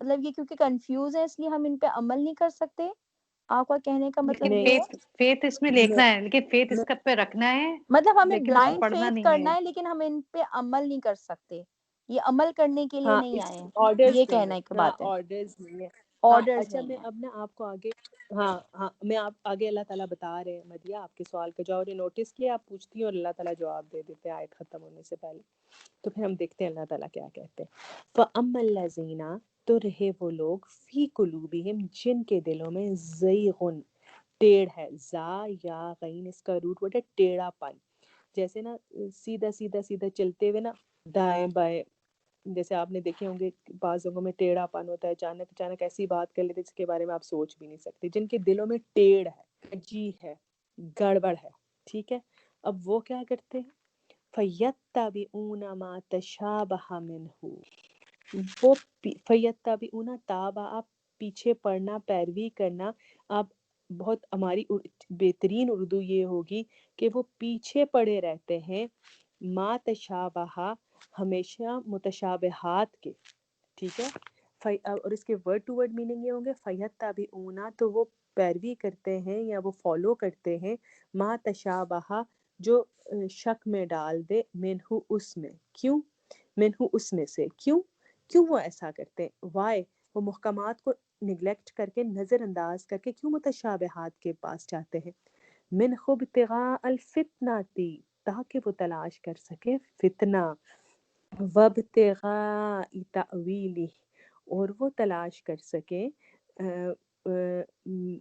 مطلب یہ کیونکہ کنفیوز ہے اس لیے ہم ان پہ عمل نہیں کر سکتے. آپ کا کہنے کا مطلب لیکن یہ ہے؟ فیتھ اس میں لیکنا ہے، لیکن فیتھ اس کا پہ رکھنا ہے، مطلب ہمیں لیکن اس کو بلائنڈ پڑھنا فیتھ نہیں کرنا ہے لیکن ہم ان پہ عمل نہیں کر سکتے. یہ عمل کرنے کے لیے ہاں، نہیں اس آئے ہیں، آرڈرز یہ نہیں کہنا ہے. ایک ہاں، بات ہے. آرڈرز نہیں ہے. ہاں آرڈرز اچھا، نہیں میں ہے. اب نا آپ کو آگے، ہاں میں آپ آگے اللہ تعالیٰ بتا رہے ہیں. مدیہ آپ کے سوال کا جواب نے نوٹس کیا، آپ پوچھتی ہیں اور اللہ تعالیٰ جواب دے دیتے ہیں آیت ختم ہونے سے پہلے. تو پھر ہم دیکھتے ہیں اللہ تعالیٰ کیا کہتے ہیں. فَأَمَّا الَّذِينَ، تو رہے وہ لوگ، فی قلوبہم، جن کے دلوں میں، زیغن، ٹیڑھ ہے. زا یا غین، اس کا روٹ ورڈ ہے ٹیڑھا پن. جیسے نا سیدھا چلتے ہوئے نا دائیں بائیں، جیسے آپ نے دیکھے ہوں گے بعض لوگوں میں ٹیڑھا پن ہوتا ہے، اچانک ایسی بات کر لیتے جس کے بارے میں آپ سوچ بھی نہیں سکتے. جن کے دلوں میں ٹیڑھ ہے، کجی ہے، گڑبڑ ہے. ٹھیک ہے. اب وہ کیا کرتے ہیں؟ فَيَتَّبِعُونَ مَا تَشَابَهَ مِنْهُ، وہ فَيَتَّبِعُونَ، تابع، آپ پیچھے پڑھنا، پیروی کرنا. آپ بہت، ہماری بہترین اردو یہ ہوگی کہ وہ پیچھے پڑے رہتے ہیں ما تشابہ، ہمیشہ متشابہات کے. ٹھیک ہے. اور اس کے ورڈ ٹو ورڈ میننگ یہ ہوں گے فَيَتَّبِعُونَ، تو وہ پیروی کرتے ہیں یا وہ فالو کرتے ہیں، ما تشابہ، جو شک میں ڈال دے، منہو، اس میں. کیوں؟ منہو، اس میں سے. کیوں وہ ایسا کرتے ہیں؟ وائے، وہ محکمات کو نگلیکٹ کر کے، نظر انداز کر کے کیوں متشابہات کے پاس جاتے ہیں؟ من خوب ابتغاء الفتناتی، تاکہ وہ تلاش کر سکے فتنہ. وابتغاء تأویلہ، اور وہ تلاش کر سکے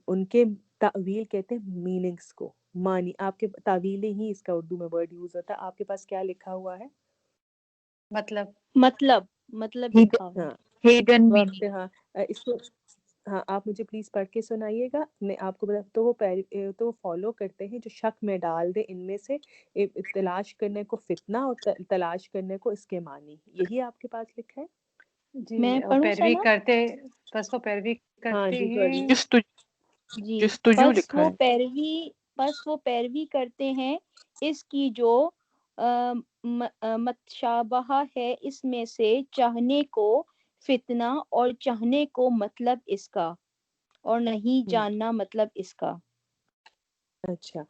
ان کے تعویل کہتے ہیں میننگس کو، معنی. آپ کے تعویل ہی اس کا اردو میں ورڈ یوز ہوتا ہے. آپ کے پاس کیا لکھا ہوا ہے؟ مطلب لکھا ہوا ہے. ہاں ہیڈن وقت. میننگ. ہاں اس کو ہاں آپ مجھے پلیز پڑھ کے سنائیے گا. میں آپ کو بتا تو وہ فالو کرتے ہیں جو شک میں ڈال دے ان میں سے تلاش کرنے کو فتنہ اور تلاش کرنے کو اس کے معنی. یہی آپ کے پاس لکھا ہے؟ جی میں وہ پڑھوں پیروی ثنا؟ کرتے، بس وہ پیروی ہاں کرتے جی ہیں. جی جستجو پس لکھا وہ پیروی کرتے ہیں اس کی جو متشابہ ہے اس میں سے، چاہنے کو فتنہ اور چاہنے کو مطلب اس کا، اور نہیں جاننا مطلب اس کا. اچھا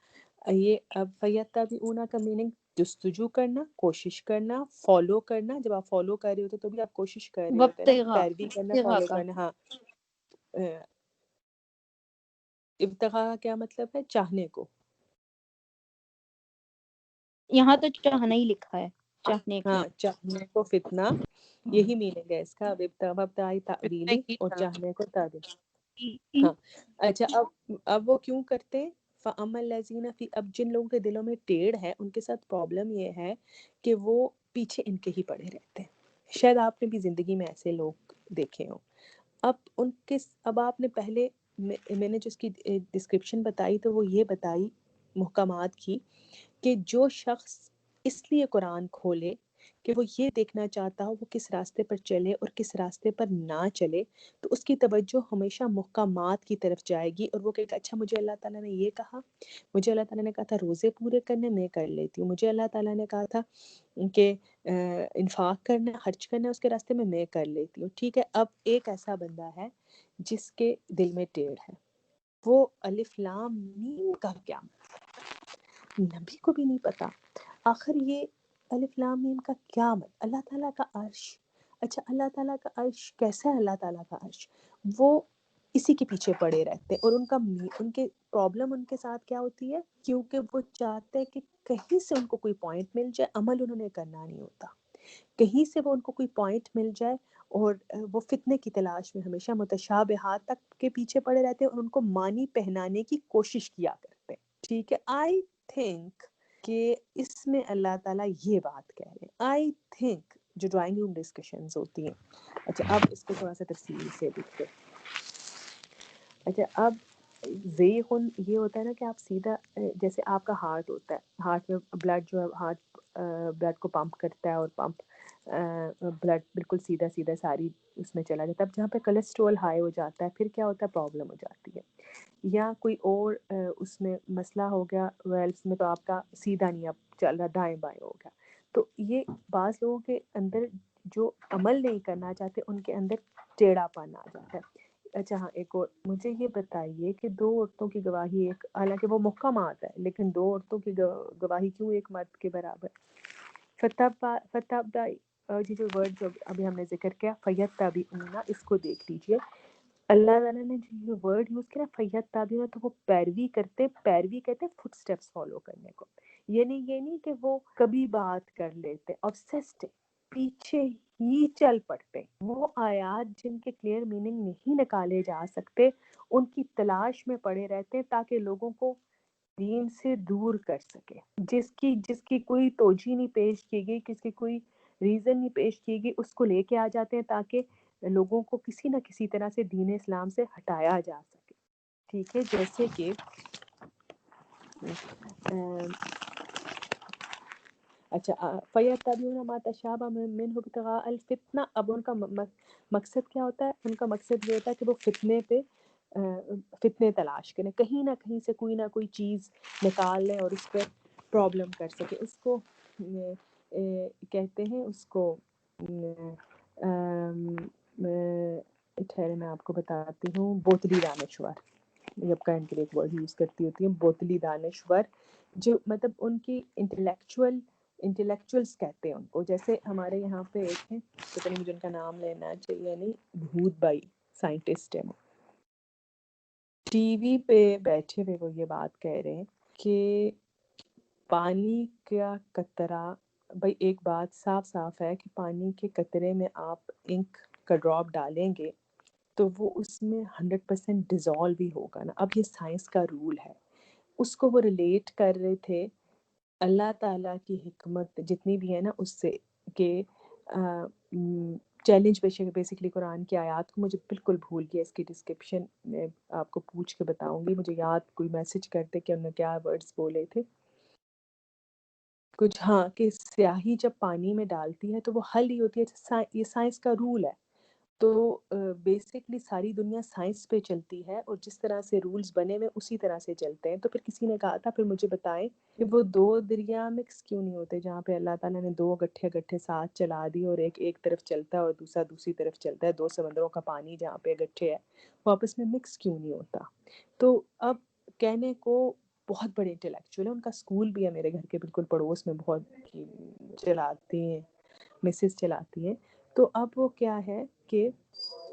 یہ اب فیتبعون کا میننگ جستجو کرنا، کوشش کرنا، فالو کرنا. جب آپ فالو کر رہے ہوتے تو بھی آپ کوشش کر رہے ہوتے نا، وابتغاء پیروی کرنا، ابتغاء فالو کا. کرنا. ہاں ابتغاء کا کیا مطلب ہے؟ چاہنے کو. یہاں تو چاہنا ہی لکھا ہے، چاہنے کو. ہاں چاہنے کو فتنہ، یہی میننگ ہے اس کا. ابتغاء تعویلی اور چاہنے کو تعویل. ہاں اچھا اب وہ کیوں کرتے ہیں؟ فَأَمَّا الَّذِينَ فِي، اب جن لوگوں کے دلوں میں ٹیڑھ ہے ان کے ساتھ پرابلم یہ ہے کہ وہ پیچھے ان کے ہی پڑے رہتے ہیں. شاید آپ نے بھی زندگی میں ایسے لوگ دیکھے ہوں. اب آپ نے پہلے میں نے جو اس کی ڈسکرپشن بتائی تو وہ یہ بتائی محکمات کی کہ جو شخص اس لیے قرآن کھولے کہ وہ یہ دیکھنا چاہتا ہو وہ کس راستے پر چلے اور کس راستے پر نہ چلے، تو اس کی توجہ ہمیشہ محکمات کی طرف جائے گی اور وہ کہے گا اچھا مجھے اللہ تعالیٰ نے یہ کہا، مجھے اللہ تعالیٰ نے کہا تھا روزے پورے کرنے، میں کر لیتی ہوں. مجھے اللہ تعالیٰ نے کہا تھا کہ انفاق کرنا، خرچ کرنا اس کے راستے میں کر لیتی ہوں. ٹھیک ہے. اب ایک ایسا بندہ ہے جس کے دل میں ٹیڑھ ہے، وہ الف لام میم کا کیا نبی کو بھی نہیں پتا. آخر یہ الف لام میم کا کیا مطلب؟ اللہ تعالیٰ کا عرش. اچھا اللہ تعالیٰ کا عرش کیسا ہے؟ اللہ تعالیٰ کا عرش وہ اسی کے پیچھے پڑے رہتے ہیں. اور ان کے پرابلم ان کے ساتھ کیا ہوتی ہے؟ کیونکہ وہ چاہتے ہیں کہ کہیں سے ان کو کوئی پوائنٹ مل جائے. عمل انہوں نے کرنا نہیں ہوتا، کہیں سے وہ ان کو کوئی پوائنٹ مل جائے اور وہ فتنے کی تلاش میں ہمیشہ متشابہات تک کے پیچھے پڑے رہتے ہیں اور ان کو معنی پہنانے کی کوشش کیا کرتے ہیں. ٹھیک ہے. آئی تھنک کہ اس میں اللہ تعالیٰ یہ بات کہہ رہے ہیں. آئی تھنک جو ڈرائنگ روم ڈسکشنز ہوتی ہیں. اچھا اب اس کو تھوڑا سا تفصیل سے دیکھتے. اچھا اب زیغن یہ ہوتا ہے نا کہ آپ سیدھا جیسے آپ کا ہارٹ ہوتا ہے، ہارٹ میں بلڈ جو ہے ہارٹ بلڈ کو پمپ کرتا ہے اور بلڈ بالکل سیدھا سیدھا ساری اس میں چلا جاتا ہے. اب جہاں پہ کولیسٹرول ہائی ہو جاتا ہے پھر کیا ہوتا ہے؟ پرابلم ہو جاتی ہے، یا کوئی اور اس میں مسئلہ ہو گیا ویلس میں تو آپ کا سیدھا نہیں اب چل رہا، دائیں بائیں ہو گیا. تو یہ بعض لوگوں کے اندر جو عمل نہیں کرنا چاہتے ان کے اندر ٹیڑھا پن آ جاتا ہے. اچھا ہاں ایک اور مجھے یہ بتائیے کہ 2 عورتوں کی گواہی ایک، حالانکہ وہ محکمات ہے لیکن 2 عورتوں کی گواہی کیوں ایک مرد کے برابر؟ فتح جی جو ورڈ جو ابھی ہم نے ذکر کیا فیتبعون، اس کو دیکھ لیجئے. اللہ تعالیٰ نے جو یہ ورڈ یوز کیا فیتبعون تو وہ پیروی کرتے فٹ سٹیپس فالو کرنے کو. یہ نہیں کہ وہ کبھی بات کر لیتے obsessed پیچھے ہی چل پڑتے. وہ آیات جن کے کلیئر میننگ نہیں نکالے جا سکتے ان کی تلاش میں پڑے رہتے تاکہ لوگوں کو دین سے دور کر سکے. جس کی کوئی توجہ نہیں پیش کی گئی، کس کی کوئی ریزن نہیں پیش کی گئی، اس کو لے کے آ جاتے ہیں تاکہ لوگوں کو کسی نہ کسی طرح سے دین اسلام سے ہٹایا جا سکے. ٹھیک ہے. جیسے کہ اچھا فَيَتَّبِعُونَ مَا تَشَابَهَ مِنْهُ ابْتِغَاءَ الْفِتْنَةِ. اب ان کا مقصد کیا ہوتا ہے؟ ان کا مقصد یہ ہوتا ہے کہ وہ فتنے تلاش کریں، کہیں نہ کہیں سے کوئی نہ کوئی چیز نکال لیں اور اس پہ پرابلم کر سکے. اس کو کہتے ہیں، اس کو ٹھہرے میں آپ کو بتاتی ہوں، بوتلی دانشور. جب کہنے کے لیے ایک ورڈ یوز کرتی ہوتی ہیں بوتلی دانشور، جو مطلب ان کی انٹلیکچوئلس کہتے ہیں ان کو. جیسے ہمارے یہاں پہ ایک ہیں، پتہ نہیں مجھے ان کا نام لینا چاہیے نہیں، بھوت بائی سائنٹسٹ ہے. وہ ٹی وی پہ بیٹھے ہوئے وہ یہ بات کہہ رہے ہیں کہ پانی کا قطرہ، بھائی ایک بات صاف ہے کہ پانی کے قطرے میں آپ انک کا ڈراپ ڈالیں گے تو وہ اس میں 100% ڈیزالو ہی ہوگا نا. اب یہ سائنس کا رول ہے. اس کو وہ ریلیٹ کر رہے تھے اللہ تعالیٰ کی حکمت جتنی بھی ہے نا اس سے کہ چیلنج بیسکلی قرآن کی آیات کو مجھے بالکل بھول گیا. اس کی ڈسکرپشن میں آپ کو پوچھ کے بتاؤں گی. مجھے یاد کوئی میسج کرتے کہ انہوں نے کیا ورڈز بولے تھے کچھ. ہاں کہ سیاہی جب پانی میں ڈالتی ہے تو وہ حل ہی ہوتی ہے. یہ سائنس کا رول ہے. تو بیسکلی ساری دنیا سائنس پہ چلتی ہے اور جس طرح سے رولز بنے ہوئے اسی طرح سے چلتے ہیں. تو پھر کسی نے کہا تھا پھر مجھے بتائیں کہ وہ دو دریا مکس کیوں نہیں ہوتے جہاں پہ اللہ تعالیٰ نے دو گٹھے ساتھ چلا دی اور ایک طرف چلتا ہے اور دوسرا دوسری طرف چلتا ہے. دو سمندروں کا پانی جہاں پہ گٹھے ہے وہ آپس میں مکس کیوں نہیں ہوتا. تو اب کہنے کو بہت بڑے انٹلیکچوئل ہیں. ان کا اسکول بھی ہے میرے گھر کے بالکل پڑوس میں, بہت چلاتی ہیں مسز چلاتی ہیں. تو اب وہ کیا ہے کہ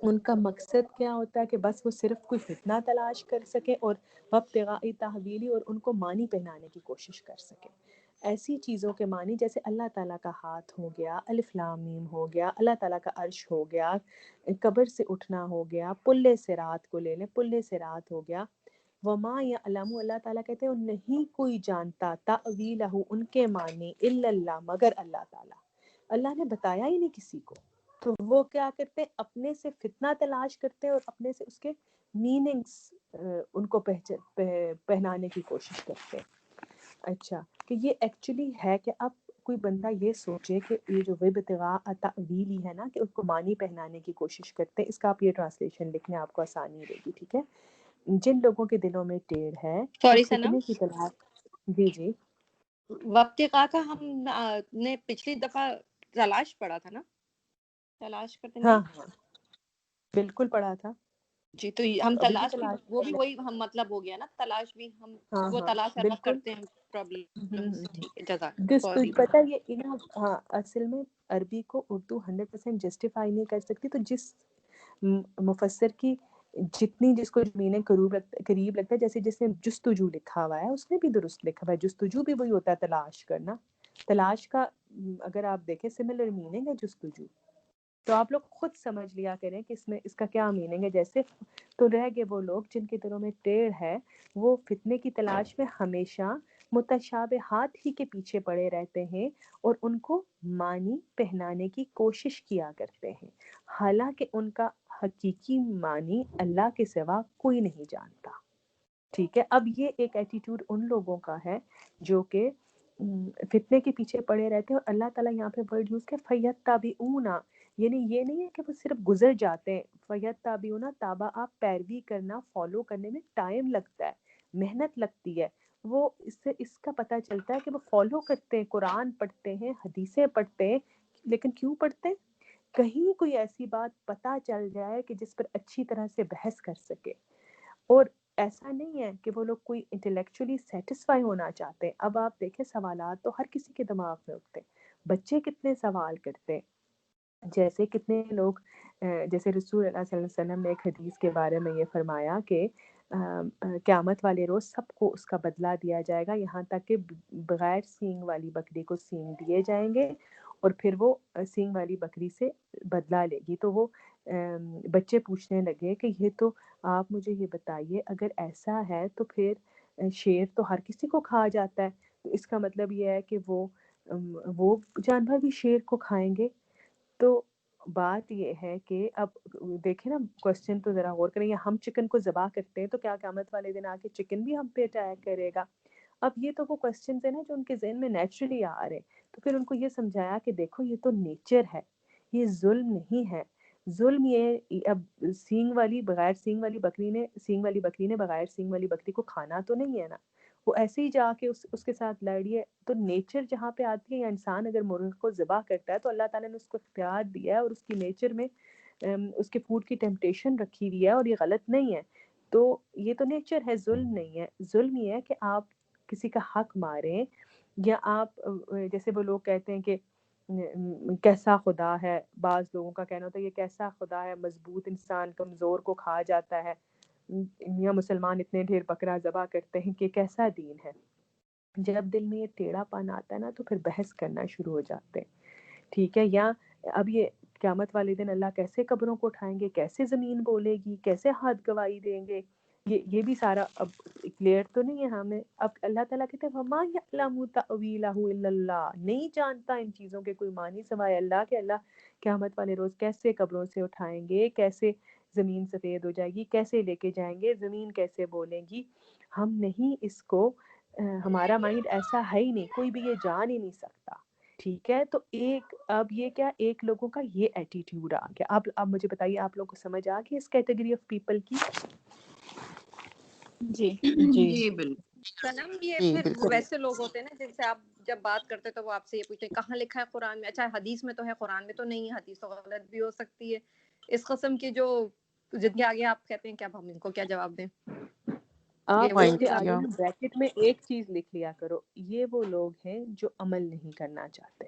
ان کا مقصد کیا ہوتا ہے کہ بس وہ صرف کوئی فتنہ تلاش کر سکے اور ابتغاء تحویلی اور ان کو معنی پہنانے کی کوشش کر سکے. ایسی چیزوں کے معنی جیسے اللہ تعالیٰ کا ہاتھ ہو گیا, الف لام میم ہو گیا, اللہ تعالیٰ کا عرش ہو گیا, قبر سے اٹھنا ہو گیا, پلے صراط کو لے لیں, پلے صراط ہو گیا. وما یعلم, اللہ تعالیٰ کہتے ہیں نہیں کوئی جانتا تأویلہ ان کے معنی الا اللہ, مگر اللہ تعالیٰ. اللہ نے بتایا ہی نہیں کسی کو. تو وہ کیا کرتے ہیں اپنے سے فتنہ تلاش کرتے ہیں اور اپنے سے اس کے میننگز ان کو پہنانے کی کوشش کرتے ہیں. اچھا کہ یہ ایکچولی ہے کہ اب کوئی بندہ یہ سوچے کہ یہ جو ابتغاء تأویلی ہے نا کہ اس کو معنی پہنانے کی کوشش کرتے ہیں. اس کا آپ یہ ٹرانسلیشن لکھنے آپ کو آسانی رہے گی. ٹھیک ہے. جن لوگوں کے دلوں میں ٹیڑھ ہے وہ سوری سنم, فتنے کی تلاش. جی جی وابتغاء کا ہم نے پچھلی دفعہ تلاش پڑھا تھا نا, تلاش کرتے ہاں نہیں ہاں بالکل پڑھا تھا. جی. تو ہم ابھی تلاش بھی تلاش وہ کر بھی لیں. وہی ہم مطلب ہو گیا نا, تلاش بھی ہم ہاں وہ ہاں تلاش ہر وقت بالکل. کرتے ہیں پرابلمز. ٹھیک ہے, جزاک. دس سوری. پتہ یہ ہاں اصل میں عربی کو اردو 100% جسٹیفائی نہیں کر سکتی. تو جس مفسر کی جتنی جس کو میننگ قریب لگتا ہے, جیسے جس نے جستجو لکھا ہوا ہے اس نے بھی درست لکھا ہوا ہے. جستجو بھی وہی ہوتا ہے تلاش کرنا. تلاش کا اگر آپ دیکھیں سملر میننگ ہے جستجو. تو آپ لوگ خود سمجھ لیا کریں کہ اس میں اس کا کیا میننگ ہے. جیسے تو رہ گئے وہ لوگ جن کے دلوں میں ٹیڑھ ہے, وہ فتنے کی تلاش میں ہمیشہ متشابہات ہی کے پیچھے پڑے رہتے ہیں اور ان کو معنی پہنانے کی کوشش کیا کرتے ہیں, حالانکہ ان کا حقیقی معنی اللہ کے سوا کوئی نہیں جانتا. ٹھیک ہے. اب یہ ایک ایٹیٹیوڈ ان لوگوں کا ہے جو کہ فتنے کے پیچھے پڑے رہتے ہیں. اور اللہ تعالیٰ یہاں پہ ورڈ یوز کیا فیتبعون, یعنی یہ نہیں ہے کہ وہ صرف گزر جاتے ہیں. فیتبعون تابع, آپ پیروی کرنا فالو کرنے میں ٹائم لگتا ہے, محنت لگتی ہے. وہ اس کا پتہ چلتا ہے کہ وہ فالو کرتے ہیں, قرآن پڑھتے ہیں, حدیثیں پڑھتے ہیں. لیکن کیوں پڑھتے ہیں؟ کہیں کوئی ایسی بات پتہ چل جائے کہ جس پر اچھی طرح سے بحث کر سکے. اور ایسا نہیں ہے کہ وہ لوگ کوئی انٹلیکچولی سیٹسفائی ہونا چاہتے ہیں. اب آپ دیکھیں سوالات تو ہر کسی کے دماغ میں اٹھتے ہیں. بچے کتنے سوال کرتے ہیں, جیسے کتنے لوگ جیسے رسول اللہ صلی اللہ علیہ وسلم نے ایک حدیث کے بارے میں یہ فرمایا کہ قیامت والے روز سب کو اس کا بدلہ دیا جائے گا, یہاں تک کہ بغیر سینگ والی بکری کو سینگ دیے جائیں گے اور پھر وہ سینگ والی بکری سے بدلہ لے گی. تو وہ بچے پوچھنے لگے کہ یہ تو آپ مجھے یہ بتائیے اگر ایسا ہے تو پھر شیر تو ہر کسی کو کھا جاتا ہے, تو اس کا مطلب یہ ہے کہ وہ جانور بھی شیر کو کھائیں گے. تو بات یہ ہے کہ اب دیکھیں نا کوسچن تو ذرا غور کریں. یا ہم چکن کو ذبح کرتے ہیں تو کیا قیامت والے دن آ کے چکن بھی ہم پہ اٹیک کرے گا؟ اب یہ تو وہ کوسچنز ہیں نا جو ان کے ذہن میں نیچرلی آ رہے ہیں. تو پھر ان کو یہ سمجھایا کہ دیکھو یہ تو نیچر ہے, یہ ظلم نہیں ہے. ظلم یہ اب سینگ والی بغیر سینگ والی بکری نے بغیر سینگ والی بکری کو کھانا تو نہیں ہے نا, وہ ایسے ہی جا کے اس کے ساتھ لڑی ہے. تو نیچر جہاں پہ آتی ہے, یا انسان اگر مرغ کو ذبح کرتا ہے تو اللہ تعالیٰ نے اس کو اختیار دیا ہے اور اس کی نیچر میں اس کے فوڈ کی ٹیمپٹیشن رکھی ہوئی ہے اور یہ غلط نہیں ہے. تو یہ تو نیچر ہے, ظلم نہیں ہے. ظلم یہ ہے کہ آپ کسی کا حق ماریں, یا آپ جیسے وہ لوگ کہتے ہیں کہ کیسا خدا ہے, بعض لوگوں کا کہنا ہوتا ہے یہ کیسا خدا ہے, مضبوط انسان کمزور کو کھا جاتا ہے, یا مسلمان اتنے ڈھیر بکرا ذبح کرتے ہیں کہ کیسا دین ہے. جب دل میں یہ ٹیڑھا پن آتا ہے نا تو پھر بحث کرنا شروع ہو جاتے ہیں. ٹھیک ہے. یا اب یہ قیامت والے دن اللہ کیسے قبروں کو اٹھائیں گے, کیسے زمین بولے گی, کیسے ہاتھ گواہی دیں گے, یہ بھی سارا اب کلیئر تو نہیں ہے ہمیں. اب اللہ تعالیٰ کہتے ہیں وَمَا يَعْلَمُ تَأْوِيلَهُ إِلَّا اللَّهُ, نہیں جانتا ان چیزوں کے کوئی معنی سوائے اللہ کے. اللہ قیامت والے روز کیسے قبروں سے اٹھائیں گے, کیسے زمین سفید ہو جائے گی, کیسے لے کے جائیں گے, زمین کیسے بولے گی, ہم نہیں اس کو, ہمارا مائنڈ ایسا ہے ہی نہیں, کوئی بھی یہ جان ہی نہیں سکتا. ٹھیک ہے, تو ایک اب یہ کیا, ایک لوگوں کا یہ ایٹیٹیوڈ آ گیا. اب مجھے بتائیے آپ لوگوں کو سمجھ آ گئی اس کیٹیگری آف پیپل کی؟ جی جی جی بالکل. سنم یہ جی پھر بالکل. ویسے لوگ ہوتے ہیں نا جن سے آپ جب بات کرتے تو وہ آپ سے یہ پوچھتے ہیں کہاں لکھا ہے قرآن میں, اچھا حدیث میں تو ہے, قرآن میں تو نہیں ہے, حدیث تو غلط بھی ہو سکتی ہے. اس قسم کے جو جن کے آگے آپ کہتے ہیں کہ اب ہم ان کو کیا جواب دیں. آپ یہ وہ اس پوائنٹ کے چیز آپ آگے کیا نا بریکٹ میں ایک چیز لکھ لیا کرو, یہ وہ لوگ ہیں جو عمل نہیں کرنا چاہتے,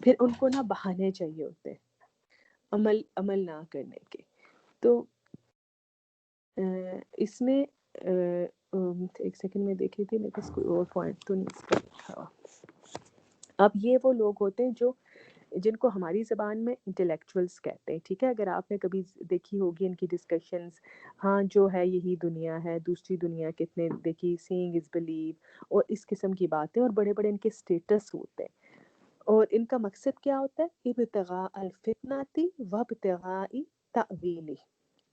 پھر ان کو نا بہانے چاہیے ہوتے عمل نہ کرنے کے. تو اس میں ایک سیکنڈ میں دیکھ رہی تھی, میرے پاس کوئی اور پوائنٹ تو نہیں اس کا لکھا ہوا. اب یہ وہ لوگ ہوتے ہیں جو جن کو ہماری زبان میں انٹلیکچوئلس کہتے ہیں. ٹھیک ہے, اگر آپ نے کبھی دیکھی ہوگی ان کی ڈسکشنز, ہاں جو ہے یہی دنیا ہے, دوسری دنیا کتنے دیکھی, سینگ از بلیو, اور اس قسم کی باتیں, اور بڑے بڑے ان کے سٹیٹس ہوتے ہیں. اور ان کا مقصد کیا ہوتا ہے, ابتغاء الفتنۃ وابتغاء تأویلہ.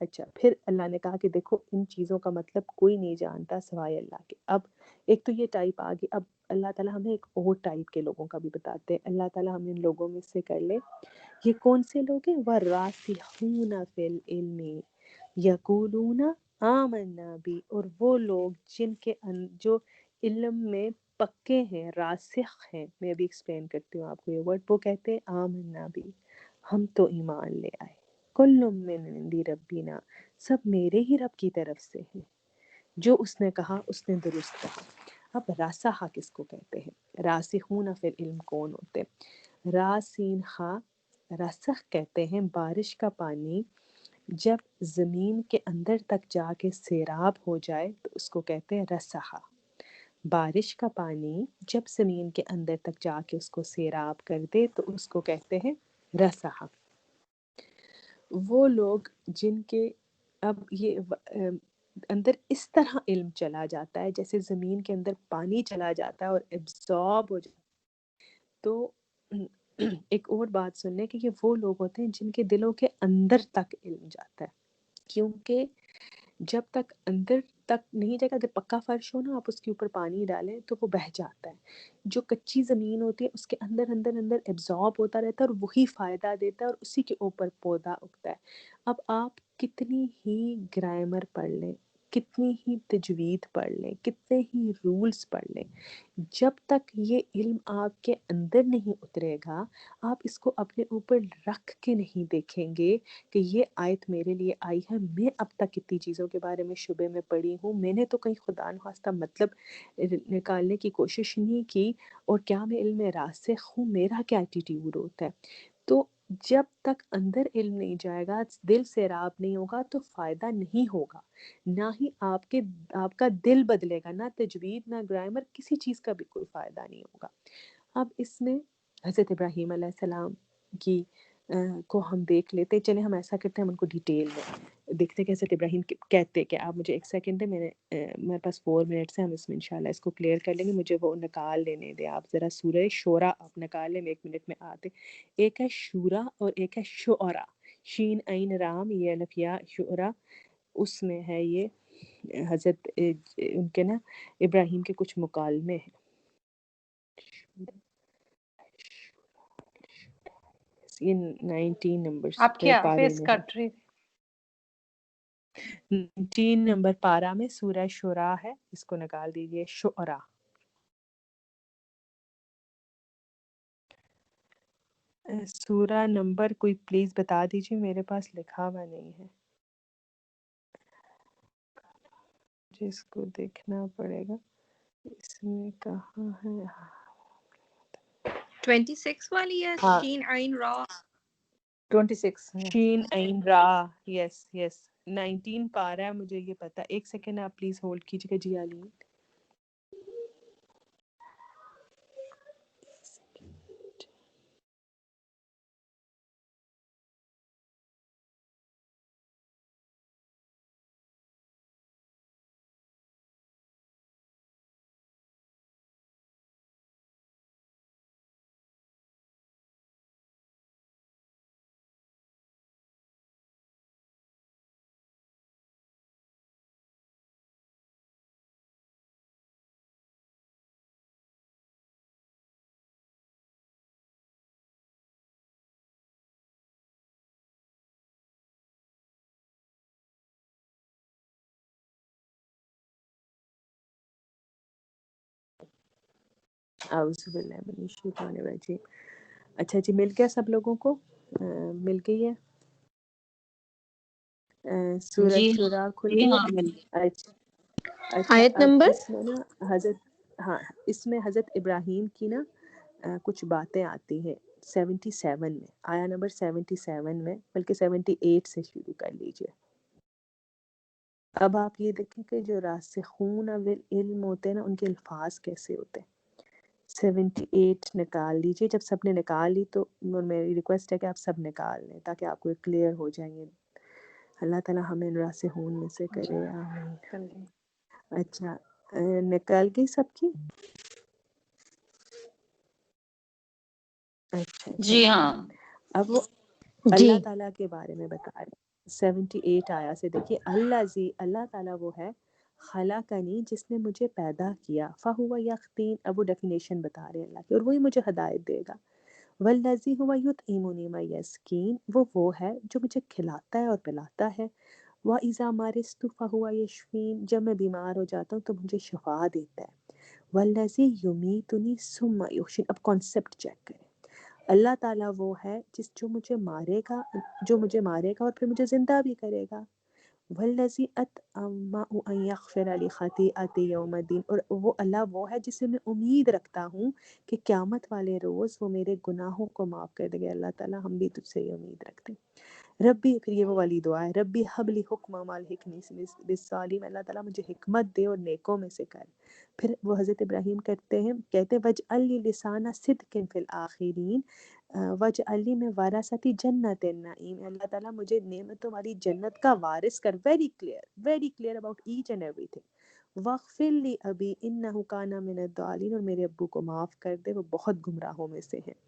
اچھا, پھر اللہ نے کہا کہ دیکھو ان چیزوں کا مطلب کوئی نہیں جانتا سوائے اللہ کے. اب ایک تو یہ ٹائپ آ گئی. اب اللہ تعالیٰ ہمیں ایک اور ٹائپ کے لوگوں کا بھی بتاتے ہیں. اللہ تعالیٰ ہمیں ان لوگوں میں سے کر لے. یہ کون سے لوگ ہیں؟ وَالرَّاسِخُونَ فِی الْعِلْمِ یقولون آمنا بی, اور وہ لوگ جن کے جو علم میں پکے ہیں, راسخ ہیں. میں ابھی ایکسپلین کرتی ہوں آپ کو یہ ورڈ. وہ کہتے ہیں آمنا بی, ہم تو ایمان لے آئے, کل من عند ربنا, سب میرے ہی رب کی طرف سے ہیں, جو اس نے کہا اس نے درست کہا. اب راسخ کس کو کہتے ہیں؟ راسخون فی العلم کون ہوتے ہیں؟ راسین خا راسخ کہتے ہیں بارش کا پانی جب زمین کے اندر تک جا کے سیراب ہو جائے تو اس کو کہتے ہیں رسخا. بارش کا پانی جب زمین کے اندر تک جا کے اس کو سیراب کر دے تو اس کو کہتے ہیں رسخا. وہ لوگ جن کے اب یہ اندر اس طرح علم چلا جاتا ہے جیسے زمین کے اندر پانی چلا جاتا ہے اور ایبزارب ہو جاتا ہے. تو ایک اور بات سننے کہ یہ وہ لوگ ہوتے ہیں جن کے دلوں کے اندر تک علم جاتا ہے, کیونکہ جب تک اندر تک نہیں جائے گا, اگر پکا فرش ہو نا آپ اس کے اوپر پانی ڈالیں تو وہ بہہ جاتا ہے. جو کچی زمین ہوتی ہے اس کے اندر اندر اندر ایبزارب ہوتا رہتا ہے اور وہی فائدہ دیتا ہے اور اسی کے اوپر پودا اگتا ہے. اب آپ کتنی ہی گرامر پڑھ لیں, کتنی ہی تجوید پڑھ لیں, کتنے ہی رولز پڑھ لیں, جب تک یہ علم آپ کے اندر نہیں اترے گا, آپ اس کو اپنے اوپر رکھ کے نہیں دیکھیں گے کہ یہ آیت میرے لیے آئی ہے, میں اب تک کتنی چیزوں کے بارے میں شبے میں پڑھی ہوں, میں نے تو کہیں خدا نخواستہ مطلب نکالنے کی کوشش نہیں کی, اور کیا میں علم راسخ ہوں, میرا کیا ایٹیٹیوڈ ہوتا ہے. تو جب تک اندر علم نہیں جائے گا, دل سیراب نہیں ہوگا تو فائدہ نہیں ہوگا. نہ ہی آپ کا دل بدلے گا, نہ تجوید نہ گرامر, کسی چیز کا بھی کوئی فائدہ نہیں ہوگا. اب اس میں حضرت ابراہیم علیہ السلام کی کو ہم دیکھ لیتے. چلیں ہم ایسا کرتے ہیں, ہم ان کو ڈیٹیل میں دیکھتے کہ حضرت ابراہیم کہتے کہ آپ مجھے ایک سیکنڈ دیں, میرے پاس 4 منٹس ہیں, ہم اس میں انشاءاللہ اس کو کلیئر کر لیں گے. مجھے وہ نکال لینے دیں آپ ذرا. سورہ شورا آپ نکال لیں, 1 منٹ میں آتے. ایک ہے شورا اور ایک ہے شعرا, شین عین رام, یہ الف یا شعرا. اس میں ہے یہ حضرت ان کے نا ابراہیم کے کچھ مکالمے ہیں. یہ 19 نمبر آپ کیا پارے فیس میں ہے. کٹ رہی 19 نمبر پارا میں سورہ شورا ہے, اس کو نکال دیجئے. شعرا سورہ نمبر کوئی پلیز بتا دیجئے, میرے پاس لکھا ہوا نہیں ہے, جس کو دیکھنا پڑے گا. اس میں کہاں ہے؟ 26 والی ہے, ہاں شین عین را. 26 شین عین را, یس یس 19 پارا ہے, مجھے یہ پتا. ایک سیکنڈ آپ پلیز ہولڈ کیجیے گا جی علی. اعوذ باللہ من الشیطان الرجیم. اچھا جی مل گیا سب لوگوں کو؟ مل گئی ہے سورہ جی شورا کھل جی گئی ہاں ہے؟ مل اچھا آیت اب نمبر اس میں نا اس میں حضرت ابراہیم کی نا کچھ باتیں آتی ہیں 77 میں، آیا نمبر 77 میں، بلکہ 78 سے شروع کر لیجئے. اب آپ یہ دیکھیں کہ جو راسخون علم ہوتے ہیں نا ان کے الفاظ کیسے ہوتے ہیں. 78 نکال لیجئے. جب سب نے نکال لی تو میری ریکویسٹ ہے کہ آپ سب نکال لیں تاکہ آپ کو کلیئر ہو جائیں گے. اللہ تعالیٰ ہمیں راسخون میں سے کرے. آمین. اچھا نکال گئی سب کی؟ اچھا جی چلیں. ہاں اب وہ جی اللہ تعالیٰ کے بارے میں بتا رہے ہیں. 78 آیا سے دیکھیے. اللہ تعالیٰ وہ ہے خلقنی جس نے مجھے پیدا کیا، فہو یخین. اب وہ ڈیفینیشن بتا رہے ہیں اللہ کی، اور وہی مجھے ہدایت دے گا. والذی ہوا یطعمنی ویسقین. وہ ہے جو مجھے کھلاتا ہے اور پلاتا ہے. وَإِذَا مَرِضْتُ فَهُوَ يَشْفِينِ. جب میں بیمار ہو جاتا ہوں تو مجھے شفا دیتا ہے. وَالَّذِي يُمِيتُنِي ثُمَّ يُحْيِينِ. اب کانسیپٹ چیک کریں. اللہ تعالیٰ وہ ہے جو مجھے مارے گا اور پھر مجھے زندہ بھی کرے گا. وَالَّذِي أَطْمَعُ أَن يَغْفِرَ لِي خَطِيئَتِي يَوْمَ الدِّينِ. اور وہ اللہ وہ ہے جس سے میں امید رکھتا ہوں کہ قیامت والے روز وہ میرے گناہوں کو معاف کر دے گا. اللہ تعالیٰ ہم بھی تجھ سے یہ امید رکھتے ہیں. ربی، پھر یہ وہ والی دعا ہے، ربی حبلی حکمہ والحقنی بالصالحین. اللہ تعالیٰ مجھے حکمت دے اور نیکوں میں سے کر. پھر وہ حضرت ابراہیم کہتے ہیں وَاجْعَل لِي لِسَانَ صِدْقٍ فِی الْآخِرِینَ وَاجْعَل لِی مِن وَرَثَۃِ جَنَّتِ النَّعِیم. اللہ تعالیٰ مجھے نعمتوں والی جنت کا وارث کر. Very clear about each and everything. وَاغْفِرْ لِی أَبِی إِنَّهُ کَانَ مِنَ الضَّالِّینَ. اور میرے ابو کو معاف کر دے، وہ بہت گمراہوں میں سے ہیں.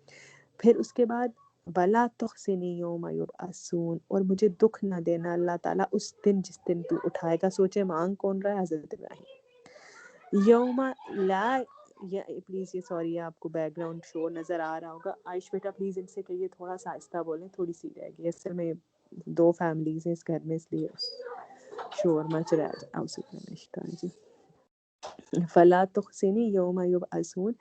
پھر اس کے بعد وَلَا تُخْزِنِی یَوْمَ یُبْعَثُونَ. اور مجھے دکھ نہ دینا اللہ تعالیٰ اس دن جس دن تو اٹھائے گا. سوچے مانگ کون رہا ہے؟ حضرت ابراہیم. یوم لا پلیز یہ سوری آپ کو بیک گراؤنڈ شور نظر آ رہا ہوگا. عائش بیٹا پلیز ان سے کہیے تھوڑا سا آہستہ بولیں، تھوڑی سی رہ گئی. اصل میں 2 فیملیز ہیں اس گھر میں، اس لیے شور مچ رہا ہے. فلا تخزنی یوم یبعثون.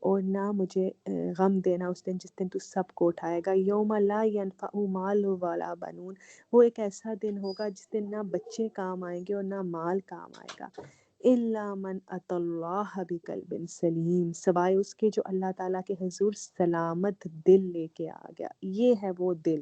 اور نہ مجھے غم دینا اس دن جس دن تو سب کو اٹھائے گا. یوم لا ینفع مال ولا بنون. وہ ایک ایسا دن ہوگا جس دن نہ بچے کام آئیں گے اور نہ مال کام آئے گا. الا من اتى اللہ بقلب سلیم. سوائے اس کے جو اللہ تعالیٰ کے حضور سلامت دل لے کے آ گیا. یہ ہے وہ دل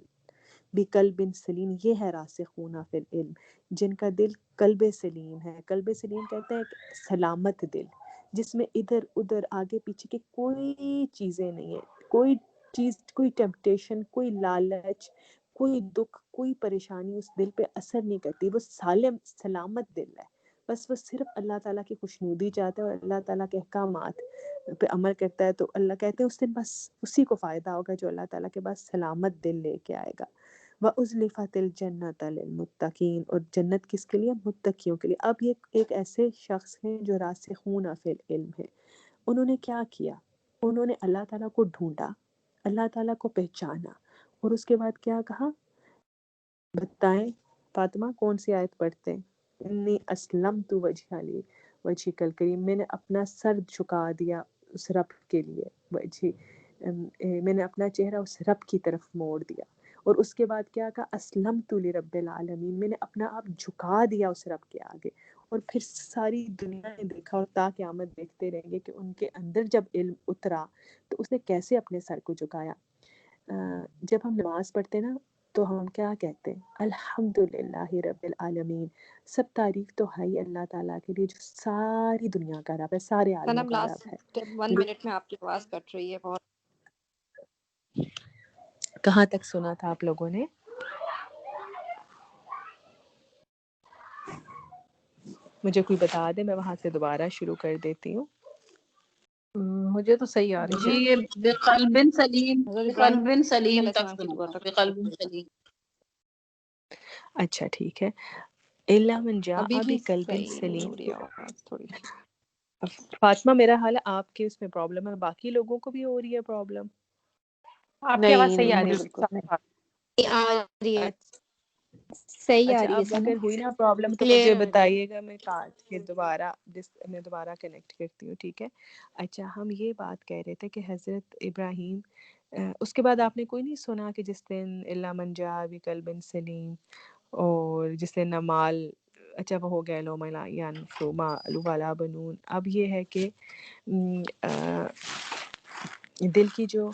بقلب سلیم. یہ ہے راسخون فی العلم جن کا دل قلب سلیم ہے. قلب سلیم کہتے ہیں سلامت دل جس میں ادھر ادھر آگے پیچھے کی کوئی چیزیں نہیں ہے. کوئی چیز، کوئی ٹیمپٹیشن، کوئی لالچ، کوئی دکھ، کوئی پریشانی اس دل پہ اثر نہیں کرتی. وہ سلامت دل ہے. بس وہ صرف اللہ تعالیٰ کی خوشنودی چاہتا ہے اور اللہ تعالیٰ کے احکامات پہ عمل کرتا ہے. تو اللہ کہتے ہیں اس دن بس اسی کو فائدہ ہوگا جو اللہ تعالیٰ کے پاس سلامت دل لے کے آئے گا. وَأُزْلِفَتِ الْجَنَّةَ لِلْمُتَّقِينَ. اور جنت کس کے لیے؟ متقیوں کے لیے. اب یہ ایک ایسے شخص ہیں جو راسخون فی العلم ہے. انہوں نے کیا کیا؟ انہوں نے اللہ تعالیٰ کو ڈھونڈا، اللہ تعالیٰ کو پہچانا، اور اس کے بعد کیا کہا؟ بتائیں فاطمہ کون سی آیت پڑھتے ہیں؟ انی اسلمت وجہی وجہک الکریم. میں نے اپنا سر جھکا دیا اس رب کے لیے. میں نے اپنا چہرہ اس رب کی طرف موڑ دیا. اور اس کے بعد کیا کہا؟ اسلمت لرب العالمین. میں نے اپنا آپ جھکا دیا اس رب کے آگے. اور پھر ساری دنیا نے دیکھا اور تا قیامت دیکھتے رہیں گے کہ ان کے اندر جب علم اترا تو اس نے کیسے اپنے سر کو جھکایا. جب ہم نماز پڑھتے نا تو ہم کیا کہتے ہیں؟ الحمدللہ رب العالمین. سب تعریف تو ہے اللہ تعالیٰ کے لیے جو ساری دنیا کا رب ہے، سارے عالموں سنم کا لاسٹ رب ہے. 1 منٹ میں آپ کی آواز کٹ رہی ہے بہت. کہاں تک سنا تھا آپ لوگوں نے؟ مجھے کوئی بتا دے، میں وہاں سے دوبارہ شروع کر دیتی ہوں. مجھے تو صحیح آ رہی جی ہے. یہ بقلب سلیم، حضرت ابراہیم بقلب سلیم علیہ تک السلام کی سنا دعا تھا. تک بقلب سلیم. اچھا ٹھیک ہے. الا من جاء ابھی بھی بقلب صحیح نہیں سلیم. ہو رہی ہے آواز تھوڑی. فاطمہ میرا حال ہے آپ کے اس میں پرابلم ہے، باقی لوگوں کو بھی ہو رہی ہے پرابلم؟ آپ کی آواز نہیں صحیح نہیں آ رہی ہے، مجھے بالکل. آ رہی ہے. صحیح آ اچھا رہی ہے اب سنم. اگر ہوئی نا پرابلم تو کلیئر مجھے آ رہی ہے. بتائیے گا، میں کاٹ کے میں دوبارہ کنیکٹ کرتی ہوں، ٹھیک ہے؟ اچھا ہم یہ بات کہہ رہے تھے کہ حضرت ابراہیم اس کے بعد آپ نے کوئی نہیں سنا کہ جس دن اللہ من جاء بقلب سلیم، اور جس دن نمال، اچھا وہ ہو گیا لو ملا ینفو ما والا بنون. اب یہ ہے کہ دل کی جو